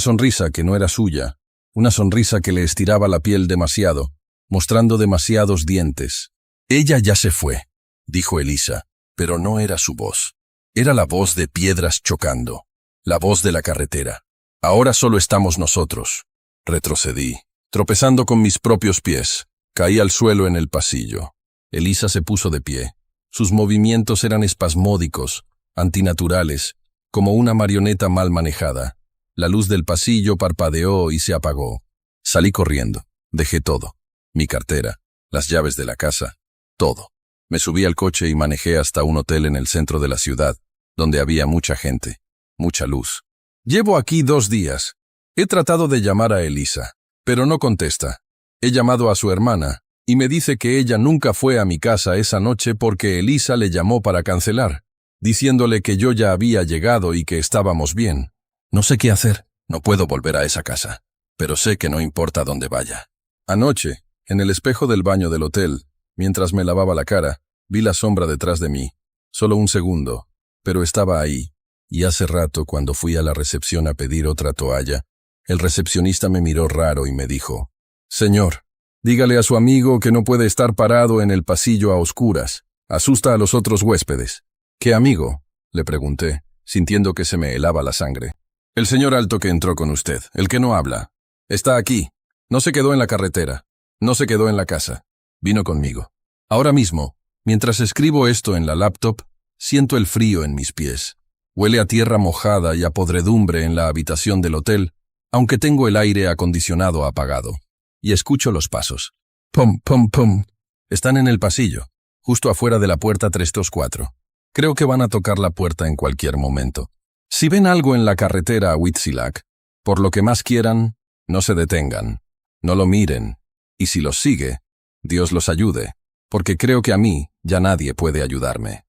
sonrisa que no era suya, una sonrisa que le estiraba la piel demasiado, mostrando demasiados dientes. «Ella ya se fue», dijo Elisa, pero no era su voz. Era la voz de piedras chocando, la voz de la carretera. «Ahora solo estamos nosotros». Retrocedí, tropezando con mis propios pies. Caí al suelo en el pasillo. Elisa se puso de pie. Sus movimientos eran espasmódicos, antinaturales, como una marioneta mal manejada. La luz del pasillo parpadeó y se apagó. Salí corriendo. Dejé todo. Mi cartera, las llaves de la casa, todo. Me subí al coche y manejé hasta un hotel en el centro de la ciudad, donde había mucha gente, mucha luz. Llevo aquí 2 días. He tratado de llamar a Elisa, pero no contesta. He llamado a su hermana, y me dice que ella nunca fue a mi casa esa noche porque Elisa le llamó para cancelar, diciéndole que yo ya había llegado y que estábamos bien. No sé qué hacer. No puedo volver a esa casa, pero sé que no importa dónde vaya. Anoche, en el espejo del baño del hotel, mientras me lavaba la cara, vi la sombra detrás de mí. Solo un segundo, pero estaba ahí. Y hace rato, cuando fui a la recepción a pedir otra toalla, el recepcionista me miró raro y me dijo: «Señor, dígale a su amigo que no puede estar parado en el pasillo a oscuras. Asusta a los otros huéspedes». «¿Qué amigo?», le pregunté, sintiendo que se me helaba la sangre. «El señor alto que entró con usted, el que no habla. Está aquí. No se quedó en la carretera. No se quedó en la casa. Vino conmigo. Ahora mismo, mientras escribo esto en la laptop, siento el frío en mis pies. Huele a tierra mojada y a podredumbre en la habitación del hotel, aunque tengo el aire acondicionado apagado. Y escucho los pasos. Pum, pum, pum. Están en el pasillo, justo afuera de la puerta 324. Creo que van a tocar la puerta en cualquier momento. Si ven algo en la carretera a Huitzilac, por lo que más quieran, no se detengan. No lo miren. Y si los sigue, Dios los ayude, porque creo que a mí ya nadie puede ayudarme».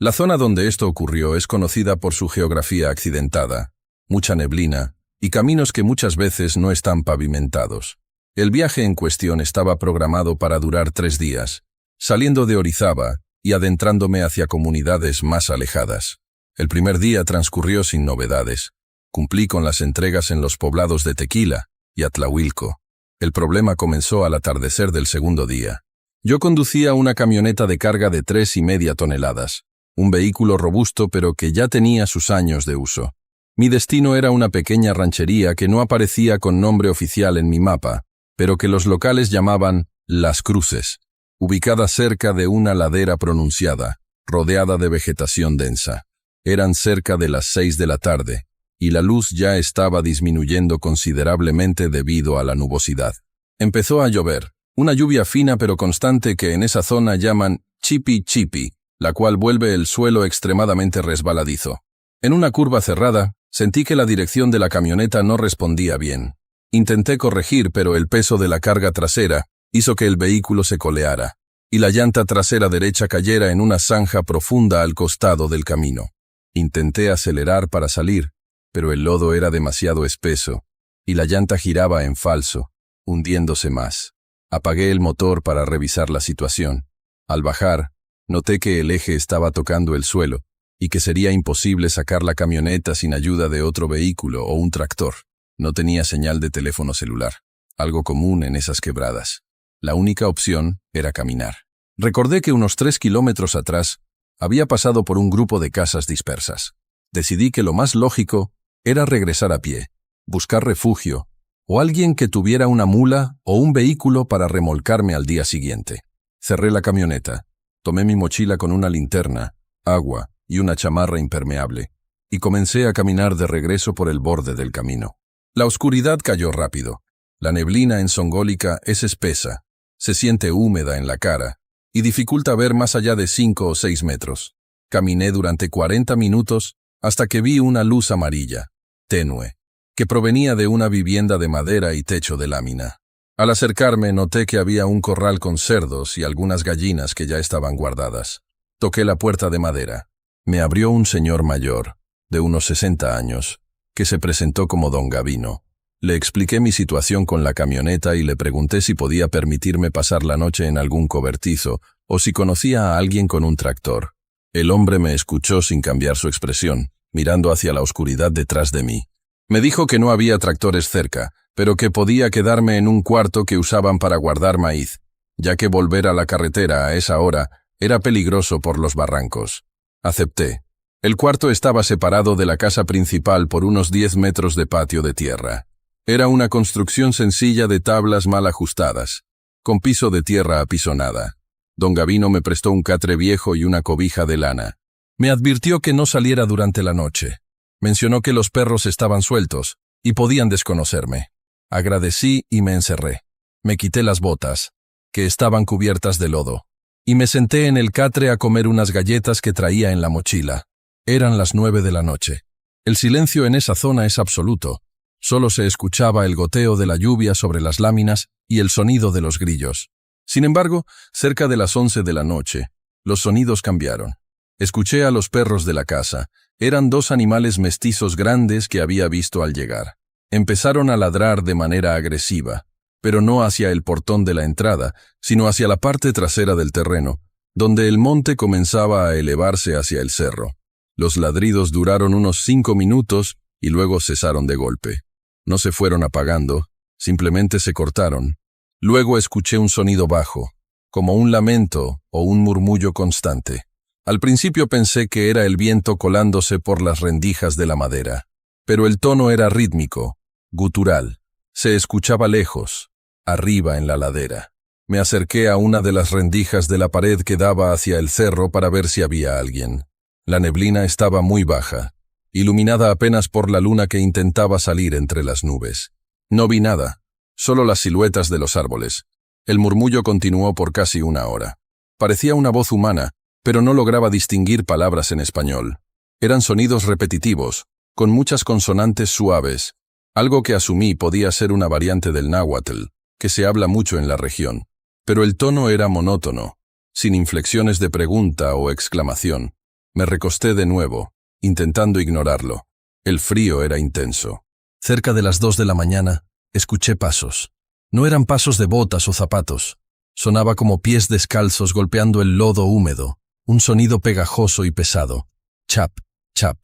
La zona donde esto ocurrió es conocida por su geografía accidentada, mucha neblina y caminos que muchas veces no están pavimentados. El viaje en cuestión estaba programado para durar 3 días, saliendo de Orizaba y adentrándome hacia comunidades más alejadas. El primer día transcurrió sin novedades. Cumplí con las entregas en los poblados de Tequila y Atlahuilco. El problema comenzó al atardecer del segundo día. Yo conducía una camioneta de carga de 3,5 toneladas, un vehículo robusto pero que ya tenía sus años de uso. Mi destino era una pequeña ranchería que no aparecía con nombre oficial en mi mapa, pero que los locales llamaban Las Cruces, ubicada cerca de una ladera pronunciada, rodeada de vegetación densa. Eran cerca de las 6 de la tarde, y la luz ya estaba disminuyendo considerablemente debido a la nubosidad. Empezó a llover, una lluvia fina pero constante que en esa zona llaman chipi chipi, la cual vuelve el suelo extremadamente resbaladizo. En una curva cerrada, sentí que la dirección de la camioneta no respondía bien. Intenté corregir, pero el peso de la carga trasera hizo que el vehículo se coleara, y la llanta trasera derecha cayera en una zanja profunda al costado del camino. Intenté acelerar para salir, pero el lodo era demasiado espeso, y la llanta giraba en falso, hundiéndose más. Apagué el motor para revisar la situación. Al bajar, noté que el eje estaba tocando el suelo, y que sería imposible sacar la camioneta sin ayuda de otro vehículo o un tractor. No tenía señal de teléfono celular, algo común en esas quebradas. La única opción era caminar. Recordé que unos 3 kilómetros atrás había pasado por un grupo de casas dispersas. Decidí que lo más lógico era regresar a pie, buscar refugio, o alguien que tuviera una mula o un vehículo para remolcarme al día siguiente. Cerré la camioneta, tomé mi mochila con una linterna, agua y una chamarra impermeable, y comencé a caminar de regreso por el borde del camino. La oscuridad cayó rápido. La neblina en Songolica es espesa, se siente húmeda en la cara y dificulta ver más allá de 5 o 6 metros. Caminé durante 40 minutos hasta que vi una luz amarilla, tenue, que provenía de una vivienda de madera y techo de lámina. Al acercarme noté que había un corral con cerdos y algunas gallinas que ya estaban guardadas. Toqué la puerta de madera. Me abrió un señor mayor, de unos 60 años, que se presentó como don Gavino. Le expliqué mi situación con la camioneta y le pregunté si podía permitirme pasar la noche en algún cobertizo o si conocía a alguien con un tractor. El hombre me escuchó sin cambiar su expresión, mirando hacia la oscuridad detrás de mí. Me dijo que no había tractores cerca, pero que podía quedarme en un cuarto que usaban para guardar maíz, ya que volver a la carretera a esa hora era peligroso por los barrancos. Acepté. El cuarto estaba separado de la casa principal por unos 10 metros de patio de tierra. Era una construcción sencilla de tablas mal ajustadas, con piso de tierra apisonada. Don Gavino me prestó un catre viejo y una cobija de lana. Me advirtió que no saliera durante la noche. Mencionó que los perros estaban sueltos y podían desconocerme. Agradecí y me encerré. Me quité las botas, que estaban cubiertas de lodo, y me senté en el catre a comer unas galletas que traía en la mochila. Eran las 9 de la noche. El silencio en esa zona es absoluto. Solo se escuchaba el goteo de la lluvia sobre las láminas y el sonido de los grillos. Sin embargo, cerca de las 11 de la noche, los sonidos cambiaron. Escuché a los perros de la casa. Eran 2 animales mestizos grandes que había visto al llegar. Empezaron a ladrar de manera agresiva, pero no hacia el portón de la entrada, sino hacia la parte trasera del terreno, donde el monte comenzaba a elevarse hacia el cerro. Los ladridos duraron unos 5 minutos y luego cesaron de golpe. No se fueron apagando, simplemente se cortaron. Luego escuché un sonido bajo, como un lamento o un murmullo constante. Al principio pensé que era el viento colándose por las rendijas de la madera, pero el tono era rítmico, gutural. Se escuchaba lejos, arriba en la ladera. Me acerqué a una de las rendijas de la pared que daba hacia el cerro para ver si había alguien. La neblina estaba muy baja, iluminada apenas por la luna que intentaba salir entre las nubes. No vi nada, solo las siluetas de los árboles. El murmullo continuó por casi 1 hora. Parecía una voz humana, pero no lograba distinguir palabras en español. Eran sonidos repetitivos, con muchas consonantes suaves, algo que asumí podía ser una variante del náhuatl, que se habla mucho en la región. Pero el tono era monótono, sin inflexiones de pregunta o exclamación. Me recosté de nuevo, intentando ignorarlo. El frío era intenso. Cerca de las 2 de la mañana, escuché pasos. No eran pasos de botas o zapatos. Sonaba como pies descalzos golpeando el lodo húmedo, un sonido pegajoso y pesado. Chap, chap,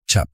chap.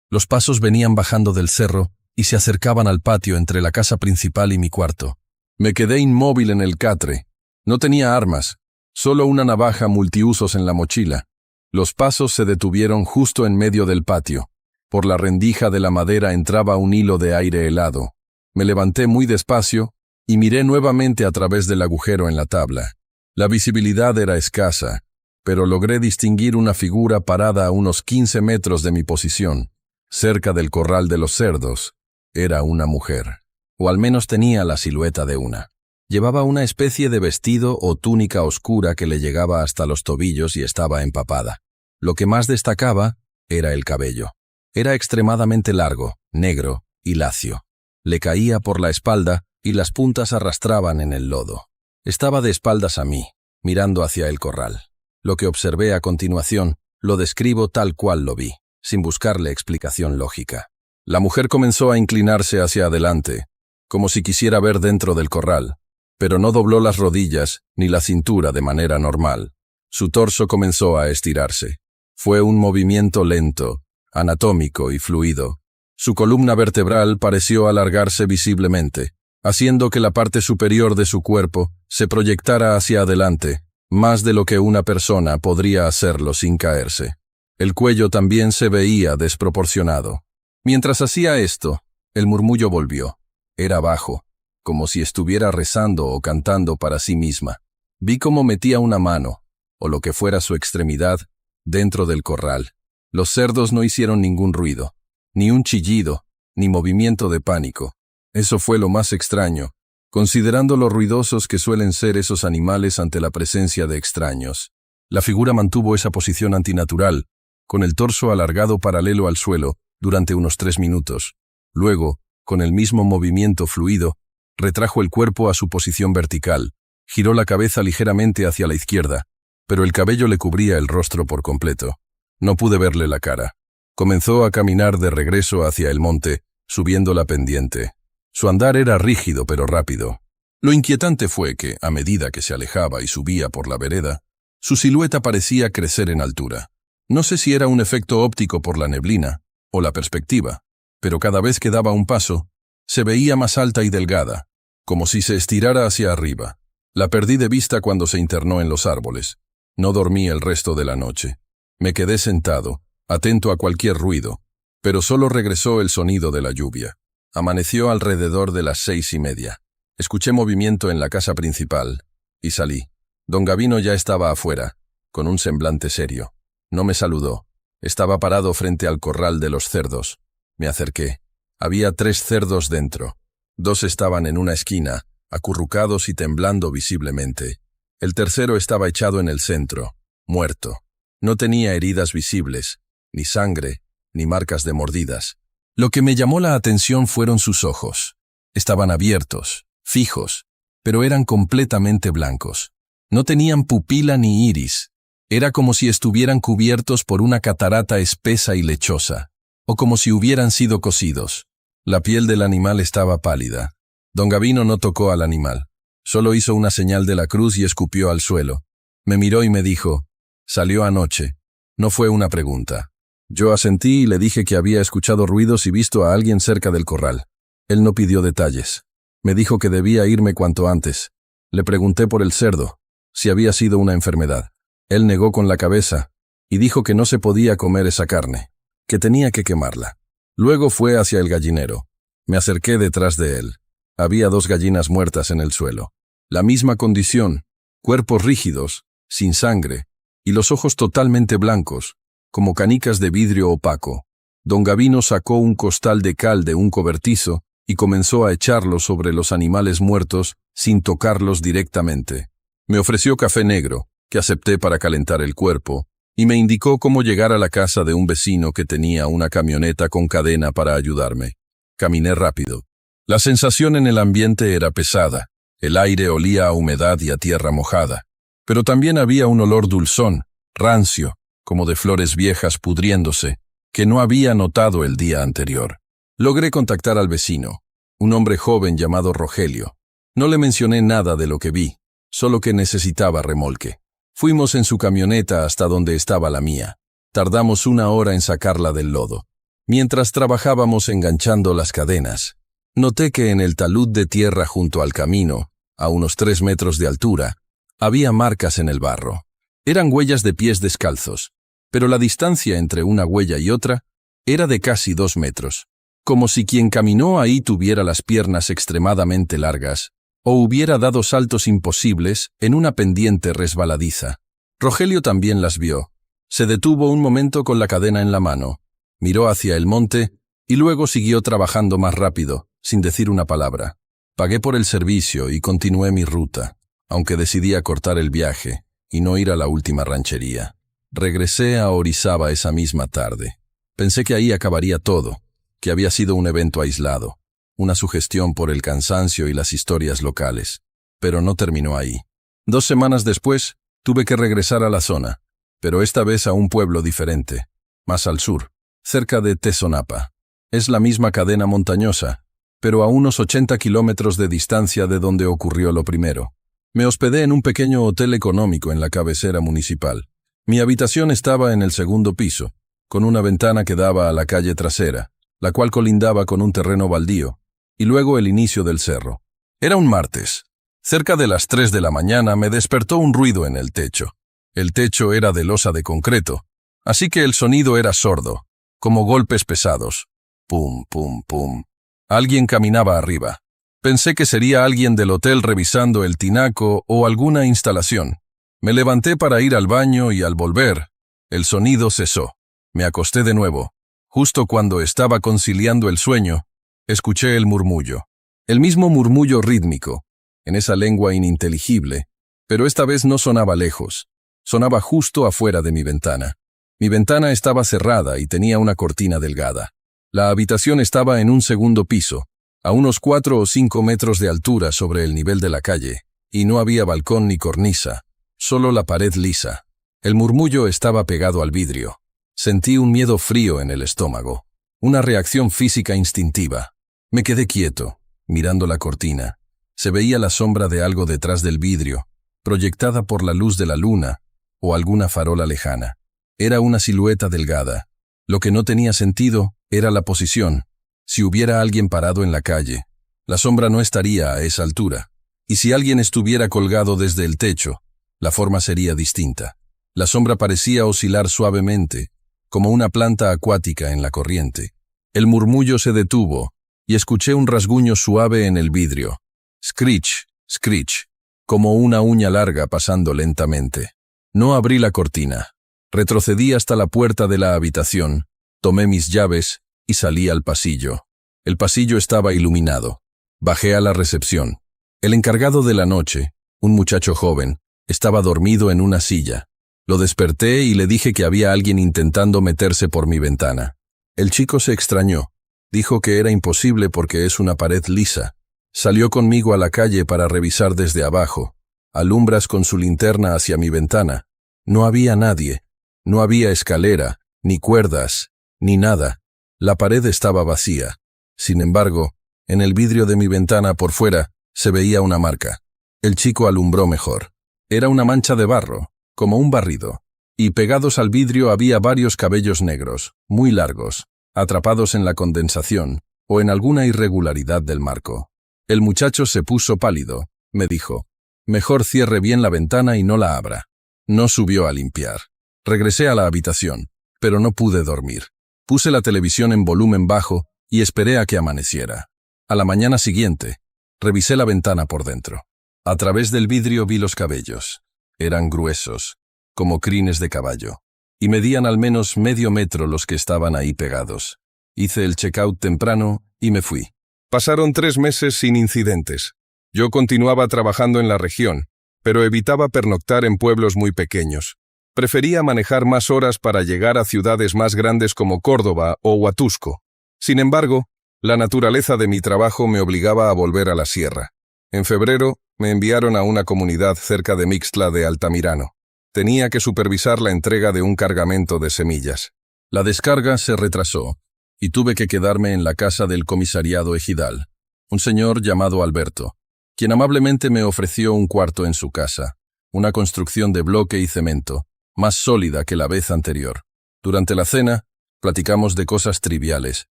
Los pasos venían bajando del cerro y se acercaban al patio entre la casa principal y mi cuarto. Me quedé inmóvil en el catre. No tenía armas, solo una navaja multiusos en la mochila. Los pasos se detuvieron justo en medio del patio. Por la rendija de la madera entraba un hilo de aire helado. Me levanté muy despacio y miré nuevamente a través del agujero en la tabla. La visibilidad era escasa, pero logré distinguir una figura parada a unos 15 metros de mi posición, cerca del corral de los cerdos. Era una mujer, o al menos tenía la silueta de una. Llevaba una especie de vestido o túnica oscura que le llegaba hasta los tobillos y estaba empapada. Lo que más destacaba era el cabello. Era extremadamente largo, negro y lacio. Le caía por la espalda y las puntas arrastraban en el lodo. Estaba de espaldas a mí, mirando hacia el corral. Lo que observé a continuación lo describo tal cual lo vi, sin buscarle explicación lógica. La mujer comenzó a inclinarse hacia adelante, como si quisiera ver dentro del corral, pero no dobló las rodillas ni la cintura de manera normal. Su torso comenzó a estirarse. Fue un movimiento lento, anatómico y fluido. Su columna vertebral pareció alargarse visiblemente, haciendo que la parte superior de su cuerpo se proyectara hacia adelante, más de lo que una persona podría hacerlo sin caerse. El cuello también se veía desproporcionado. Mientras hacía esto, el murmullo volvió. Era bajo, como si estuviera rezando o cantando para sí misma. Vi cómo metía una mano, o lo que fuera su extremidad, dentro del corral. Los cerdos no hicieron ningún ruido, ni un chillido, ni movimiento de pánico. Eso fue lo más extraño, considerando lo ruidosos que suelen ser esos animales ante la presencia de extraños. La figura mantuvo esa posición antinatural, con el torso alargado paralelo al suelo, durante unos 3 minutos. Luego, con el mismo movimiento fluido, retrajo el cuerpo a su posición vertical, giró la cabeza ligeramente hacia la izquierda, pero el cabello le cubría el rostro por completo. No pude verle la cara. Comenzó a caminar de regreso hacia el monte, subiendo la pendiente. Su andar era rígido pero rápido. Lo inquietante fue que, a medida que se alejaba y subía por la vereda, su silueta parecía crecer en altura. No sé si era un efecto óptico por la neblina o la perspectiva, pero cada vez que daba un paso, se veía más alta y delgada, como si se estirara hacia arriba. La perdí de vista cuando se internó en los árboles. No dormí el resto de la noche. Me quedé sentado, atento a cualquier ruido, pero solo regresó el sonido de la lluvia. Amaneció alrededor de las 6:30. Escuché movimiento en la casa principal y salí. Don Gavino ya estaba afuera, con un semblante serio. No me saludó. Estaba parado frente al corral de los cerdos. Me acerqué. Había 3 cerdos dentro. 2 estaban en una esquina, acurrucados y temblando visiblemente. El tercero estaba echado en el centro, muerto. No tenía heridas visibles, ni sangre, ni marcas de mordidas. Lo que me llamó la atención fueron sus ojos. Estaban abiertos, fijos, pero eran completamente blancos. No tenían pupila ni iris. Era como si estuvieran cubiertos por una catarata espesa y lechosa, o como si hubieran sido cocidos. La piel del animal estaba pálida. Don Gavino no tocó al animal. Solo hizo una señal de la cruz y escupió al suelo. Me miró y me dijo, «Salió anoche». No fue una pregunta. Yo asentí y le dije que había escuchado ruidos y visto a alguien cerca del corral. Él no pidió detalles. Me dijo que debía irme cuanto antes. Le pregunté por el cerdo, si había sido una enfermedad. Él negó con la cabeza y dijo que no se podía comer esa carne, que tenía que quemarla. Luego fue hacia el gallinero. Me acerqué detrás de él. Había 2 gallinas muertas en el suelo. La misma condición, cuerpos rígidos, sin sangre, y los ojos totalmente blancos, como canicas de vidrio opaco. Don Gavino sacó un costal de cal de un cobertizo y comenzó a echarlo sobre los animales muertos sin tocarlos directamente. Me ofreció café negro, que acepté para calentar el cuerpo, y me indicó cómo llegar a la casa de un vecino que tenía una camioneta con cadena para ayudarme. Caminé rápido. La sensación en el ambiente era pesada. El aire olía a humedad y a tierra mojada. Pero también había un olor dulzón, rancio, como de flores viejas pudriéndose, que no había notado el día anterior. Logré contactar al vecino, un hombre joven llamado Rogelio. No le mencioné nada de lo que vi, solo que necesitaba remolque. Fuimos en su camioneta hasta donde estaba la mía. Tardamos 1 hora en sacarla del lodo. Mientras trabajábamos enganchando las cadenas, Noté que en el talud de tierra junto al camino, a unos 3 metros de altura, había marcas en el barro. Eran huellas de pies descalzos, pero la distancia entre una huella y otra era de casi 2 metros, como si quien caminó ahí tuviera las piernas extremadamente largas o hubiera dado saltos imposibles en una pendiente resbaladiza. Rogelio también las vio. Se detuvo un momento con la cadena en la mano, miró hacia el monte y luego siguió trabajando más rápido, sin decir una palabra. Pagué por el servicio y continué mi ruta, aunque decidí acortar el viaje y no ir a la última ranchería. Regresé a Orizaba esa misma tarde. Pensé que ahí acabaría todo, que había sido un evento aislado, una sugestión por el cansancio y las historias locales. Pero no terminó ahí. 2 semanas después, tuve que regresar a la zona, pero esta vez a un pueblo diferente, más al sur, cerca de Tezonapa. Es la misma cadena montañosa, pero a unos 80 kilómetros de distancia de donde ocurrió lo primero. Me hospedé en un pequeño hotel económico en la cabecera municipal. Mi habitación estaba en el 2.º piso, con una ventana que daba a la calle trasera, la cual colindaba con un terreno baldío, y luego el inicio del cerro. Era un martes. Cerca de las 3 de la mañana me despertó un ruido en el techo. El techo era de losa de concreto, así que el sonido era sordo, como golpes pesados. Pum, pum, pum. Alguien caminaba arriba. Pensé que sería alguien del hotel revisando el tinaco o alguna instalación. Me levanté para ir al baño y al volver, el sonido cesó. Me acosté de nuevo. Justo cuando estaba conciliando el sueño, escuché el murmullo. El mismo murmullo rítmico, en esa lengua ininteligible, pero esta vez no sonaba lejos. Sonaba justo afuera de mi ventana. Mi ventana estaba cerrada y tenía una cortina delgada. La habitación estaba en un 2.º piso, a unos 4 o 5 metros de altura sobre el nivel de la calle, y no había balcón ni cornisa, solo la pared lisa. El murmullo estaba pegado al vidrio. Sentí un miedo frío en el estómago, una reacción física instintiva. Me quedé quieto, mirando la cortina. Se veía la sombra de algo detrás del vidrio, proyectada por la luz de la luna o alguna farola lejana. Era una silueta delgada. Lo que no tenía sentido era la posición. Si hubiera alguien parado en la calle, la sombra no estaría a esa altura. Y si alguien estuviera colgado desde el techo, la forma sería distinta. La sombra parecía oscilar suavemente, como una planta acuática en la corriente. El murmullo se detuvo y escuché un rasguño suave en el vidrio. Screech, screech, como una uña larga pasando lentamente. No abrí la cortina. Retrocedí hasta la puerta de la habitación, tomé mis llaves y salí al pasillo. El pasillo estaba iluminado. Bajé a la recepción. El encargado de la noche, un muchacho joven, estaba dormido en una silla. Lo desperté y le dije que había alguien intentando meterse por mi ventana. El chico se extrañó. Dijo que era imposible porque es una pared lisa. Salió conmigo a la calle para revisar desde abajo. Alumbras con su linterna hacia mi ventana. No había nadie. No había escalera, ni cuerdas, ni nada. La pared estaba vacía. Sin embargo, en el vidrio de mi ventana por fuera se veía una marca. El chico alumbró mejor. Era una mancha de barro, como un barrido, y pegados al vidrio había varios cabellos negros, muy largos, atrapados en la condensación o en alguna irregularidad del marco. El muchacho se puso pálido. Me dijo, mejor cierre bien la ventana y no la abra. No subió a limpiar. Regresé a la habitación, pero no pude dormir. Puse la televisión en volumen bajo y esperé a que amaneciera. A la mañana siguiente, revisé la ventana por dentro. A través del vidrio vi los cabellos. Eran gruesos, como crines de caballo, y medían al menos medio metro los que estaban ahí pegados. Hice el checkout temprano y me fui. Pasaron 3 meses sin incidentes. Yo continuaba trabajando en la región, pero evitaba pernoctar en pueblos muy pequeños. Prefería manejar más horas para llegar a ciudades más grandes como Córdoba o Huatusco. Sin embargo, la naturaleza de mi trabajo me obligaba a volver a la sierra. En febrero, me enviaron a una comunidad cerca de Mixtla de Altamirano. Tenía que supervisar la entrega de un cargamento de semillas. La descarga se retrasó y tuve que quedarme en la casa del comisariado ejidal, un señor llamado Alberto, quien amablemente me ofreció un cuarto en su casa, una construcción de bloque y cemento, más sólida que la vez anterior. Durante la cena, platicamos de cosas triviales,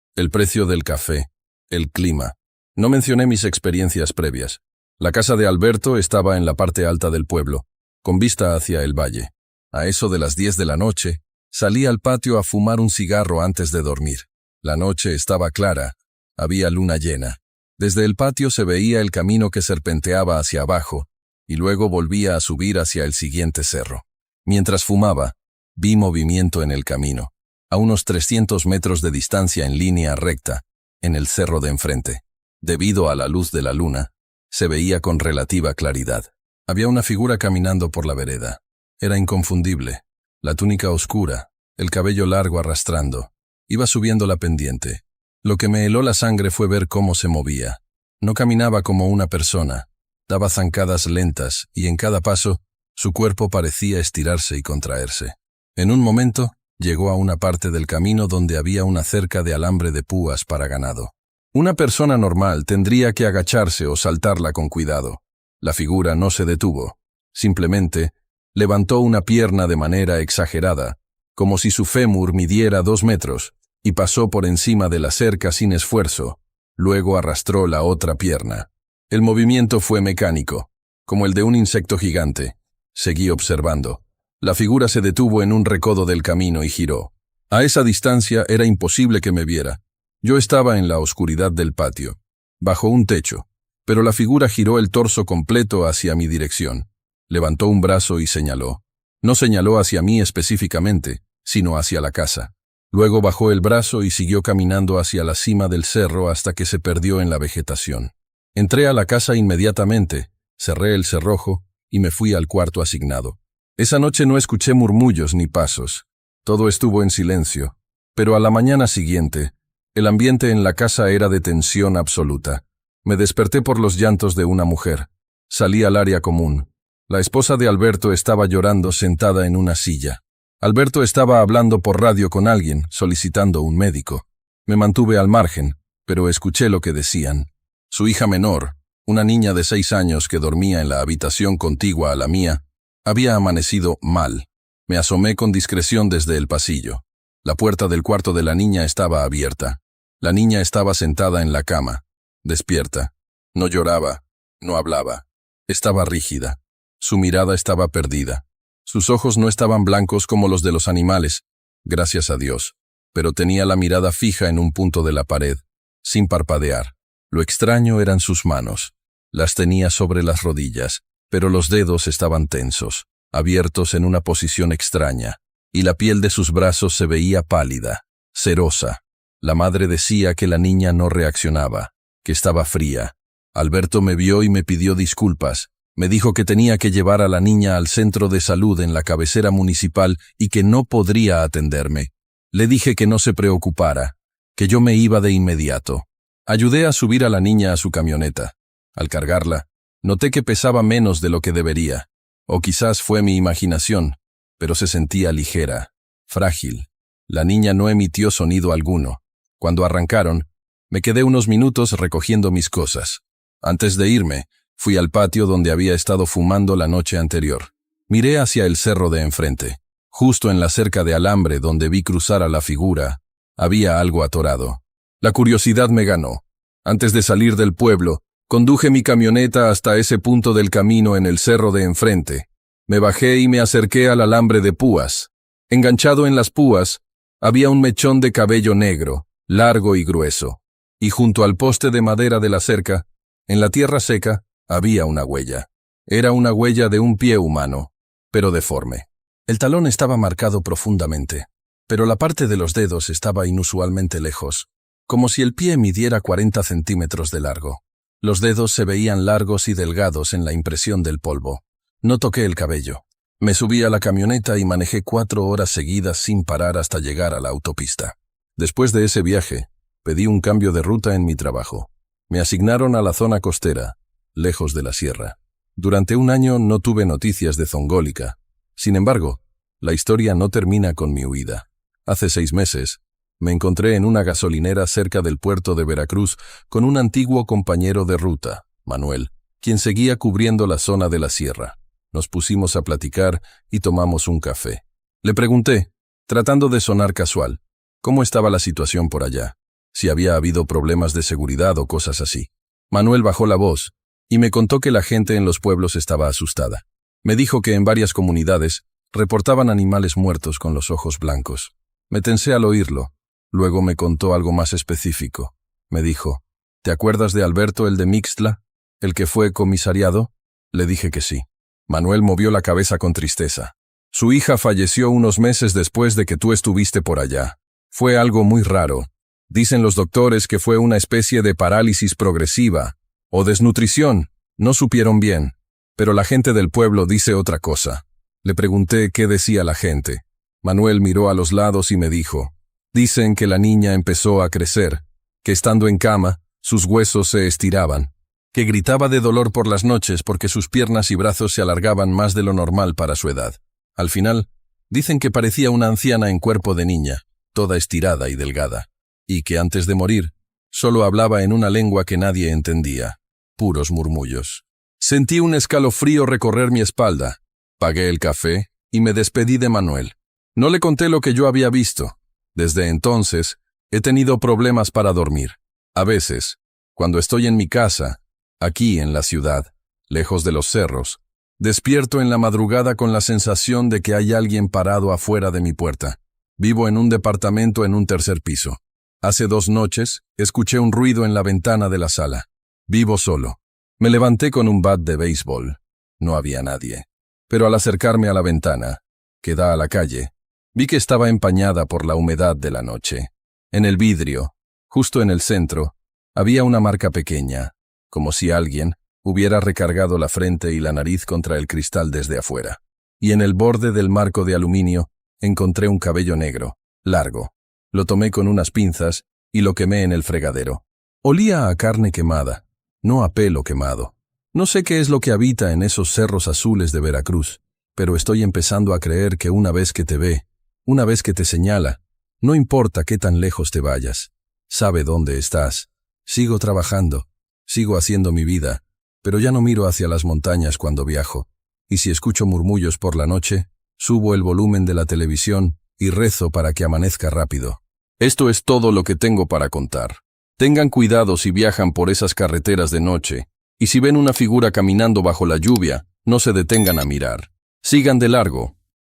el precio del café, el clima, No mencioné mis experiencias previas. La casa de Alberto estaba en la parte alta del pueblo, con vista hacia el valle. A eso de las 10 de la noche, salí al patio a fumar un cigarro antes de dormir. La noche estaba clara, había luna llena. Desde el patio se veía el camino que serpenteaba hacia abajo, y luego volvía a subir hacia el siguiente cerro. Mientras fumaba, vi movimiento en el camino, a unos 300 metros de distancia en línea recta, en el cerro de enfrente. Debido a la luz de la luna, se veía con relativa claridad. Había una figura caminando por la vereda. Era inconfundible. La túnica oscura, el cabello largo arrastrando. Iba subiendo la pendiente. Lo que me heló la sangre fue ver cómo se movía. No caminaba como una persona. Daba zancadas lentas y en cada paso, su cuerpo parecía estirarse y contraerse. En un momento, llegó a una parte del camino donde había una cerca de alambre de púas para ganado. Una persona normal tendría que agacharse o saltarla con cuidado. La figura no se detuvo. Simplemente, levantó una pierna de manera exagerada, como si su fémur midiera 2 metros, y pasó por encima de la cerca sin esfuerzo. Luego arrastró la otra pierna. El movimiento fue mecánico, como el de un insecto gigante. Seguí observando. La figura se detuvo en un recodo del camino y giró. A esa distancia era imposible que me viera. Yo estaba en la oscuridad del patio, bajo un techo, pero la figura giró el torso completo hacia mi dirección. Levantó un brazo y señaló. No señaló hacia mí específicamente, sino hacia la casa. Luego bajó el brazo y siguió caminando hacia la cima del cerro hasta que se perdió en la vegetación. Entré a la casa inmediatamente, cerré el cerrojo y me fui al cuarto asignado. Esa noche no escuché murmullos ni pasos. Todo estuvo en silencio, pero a la mañana siguiente, el ambiente en la casa era de tensión absoluta. Me desperté por los llantos de una mujer. Salí al área común. La esposa de Alberto estaba llorando sentada en una silla. Alberto estaba hablando por radio con alguien, solicitando un médico. Me mantuve al margen, pero escuché lo que decían. Su hija menor, una niña de 6 años que dormía en la habitación contigua a la mía, había amanecido mal. Me asomé con discreción desde el pasillo. La puerta del cuarto de la niña estaba abierta. La niña estaba sentada en la cama, despierta. No lloraba, no hablaba. Estaba rígida. Su mirada estaba perdida. Sus ojos no estaban blancos como los de los animales, gracias a Dios, pero tenía la mirada fija en un punto de la pared, sin parpadear. Lo extraño eran sus manos. Las tenía sobre las rodillas, pero los dedos estaban tensos, abiertos en una posición extraña, y la piel de sus brazos se veía pálida, cerosa. La madre decía que la niña no reaccionaba, que estaba fría. Alberto me vio y me pidió disculpas. Me dijo que tenía que llevar a la niña al centro de salud en la cabecera municipal y que no podría atenderme. Le dije que no se preocupara, que yo me iba de inmediato. Ayudé a subir a la niña a su camioneta. Al cargarla, noté que pesaba menos de lo que debería. O quizás fue mi imaginación, pero se sentía ligera, frágil. La niña no emitió sonido alguno. Cuando arrancaron, me quedé unos minutos recogiendo mis cosas. Antes de irme, fui al patio donde había estado fumando la noche anterior. Miré hacia el cerro de enfrente. Justo en la cerca de alambre donde vi cruzar a la figura, había algo atorado. La curiosidad me ganó. Antes de salir del pueblo, conduje mi camioneta hasta ese punto del camino en el cerro de enfrente. Me bajé y me acerqué al alambre de púas. Enganchado en las púas, había un mechón de cabello negro, largo y grueso. Y junto al poste de madera de la cerca, en la tierra seca, había una huella. Era una huella de un pie humano, pero deforme. El talón estaba marcado profundamente, pero la parte de los dedos estaba inusualmente lejos, como si el pie midiera 40 centímetros de largo. Los dedos se veían largos y delgados en la impresión del polvo. No toqué el cabello. Me subí a la camioneta y manejé 4 horas seguidas sin parar hasta llegar a la autopista. Después de ese viaje, pedí un cambio de ruta en mi trabajo. Me asignaron a la zona costera, lejos de la sierra. Durante un año no tuve noticias de Zongólica. Sin embargo, la historia no termina con mi huida. Hace 6 meses, me encontré en una gasolinera cerca del puerto de Veracruz con un antiguo compañero de ruta, Manuel, quien seguía cubriendo la zona de la sierra. Nos pusimos a platicar y tomamos un café. Le pregunté, tratando de sonar casual, cómo estaba la situación por allá, si había habido problemas de seguridad o cosas así. Manuel bajó la voz y me contó que la gente en los pueblos estaba asustada. Me dijo que en varias comunidades reportaban animales muertos con los ojos blancos. Me tensé al oírlo. Luego me contó algo más específico. Me dijo, ¿te acuerdas de Alberto, el de Mixtla, el que fue comisariado? Le dije que sí. Manuel movió la cabeza con tristeza. Su hija falleció unos meses después de que tú estuviste por allá. Fue algo muy raro. Dicen los doctores que fue una especie de parálisis progresiva o desnutrición. No supieron bien. Pero la gente del pueblo dice otra cosa. Le pregunté qué decía la gente. Manuel miró a los lados y me dijo, dicen que la niña empezó a crecer, que estando en cama, sus huesos se estiraban, que gritaba de dolor por las noches porque sus piernas y brazos se alargaban más de lo normal para su edad. Al final, dicen que parecía una anciana en cuerpo de niña, toda estirada y delgada, y que antes de morir, solo hablaba en una lengua que nadie entendía, puros murmullos. Sentí un escalofrío recorrer mi espalda, pagué el café y me despedí de Manuel. No le conté lo que yo había visto. Desde entonces, he tenido problemas para dormir. A veces, cuando estoy en mi casa, aquí en la ciudad, lejos de los cerros, despierto en la madrugada con la sensación de que hay alguien parado afuera de mi puerta. Vivo en un departamento en un tercer piso. Hace 2 noches, escuché un ruido en la ventana de la sala. Vivo solo. Me levanté con un bat de béisbol. No había nadie. Pero al acercarme a la ventana, que da a la calle, vi que estaba empañada por la humedad de la noche. En el vidrio, justo en el centro, había una marca pequeña, como si alguien hubiera recargado la frente y la nariz contra el cristal desde afuera. Y en el borde del marco de aluminio encontré un cabello negro, largo. Lo tomé con unas pinzas y lo quemé en el fregadero. Olía a carne quemada, no a pelo quemado. No sé qué es lo que habita en esos cerros azules de Veracruz, pero estoy empezando a creer que una vez que te ve, una vez que te señala, no importa qué tan lejos te vayas, sabe dónde estás. Sigo trabajando, sigo haciendo mi vida, pero ya no miro hacia las montañas cuando viajo, y si escucho murmullos por la noche, subo el volumen de la televisión y rezo para que amanezca rápido. Esto es todo lo que tengo para contar. Tengan cuidado si viajan por esas carreteras de noche, y si ven una figura caminando bajo la lluvia, no se detengan a mirar. Sigan de largo.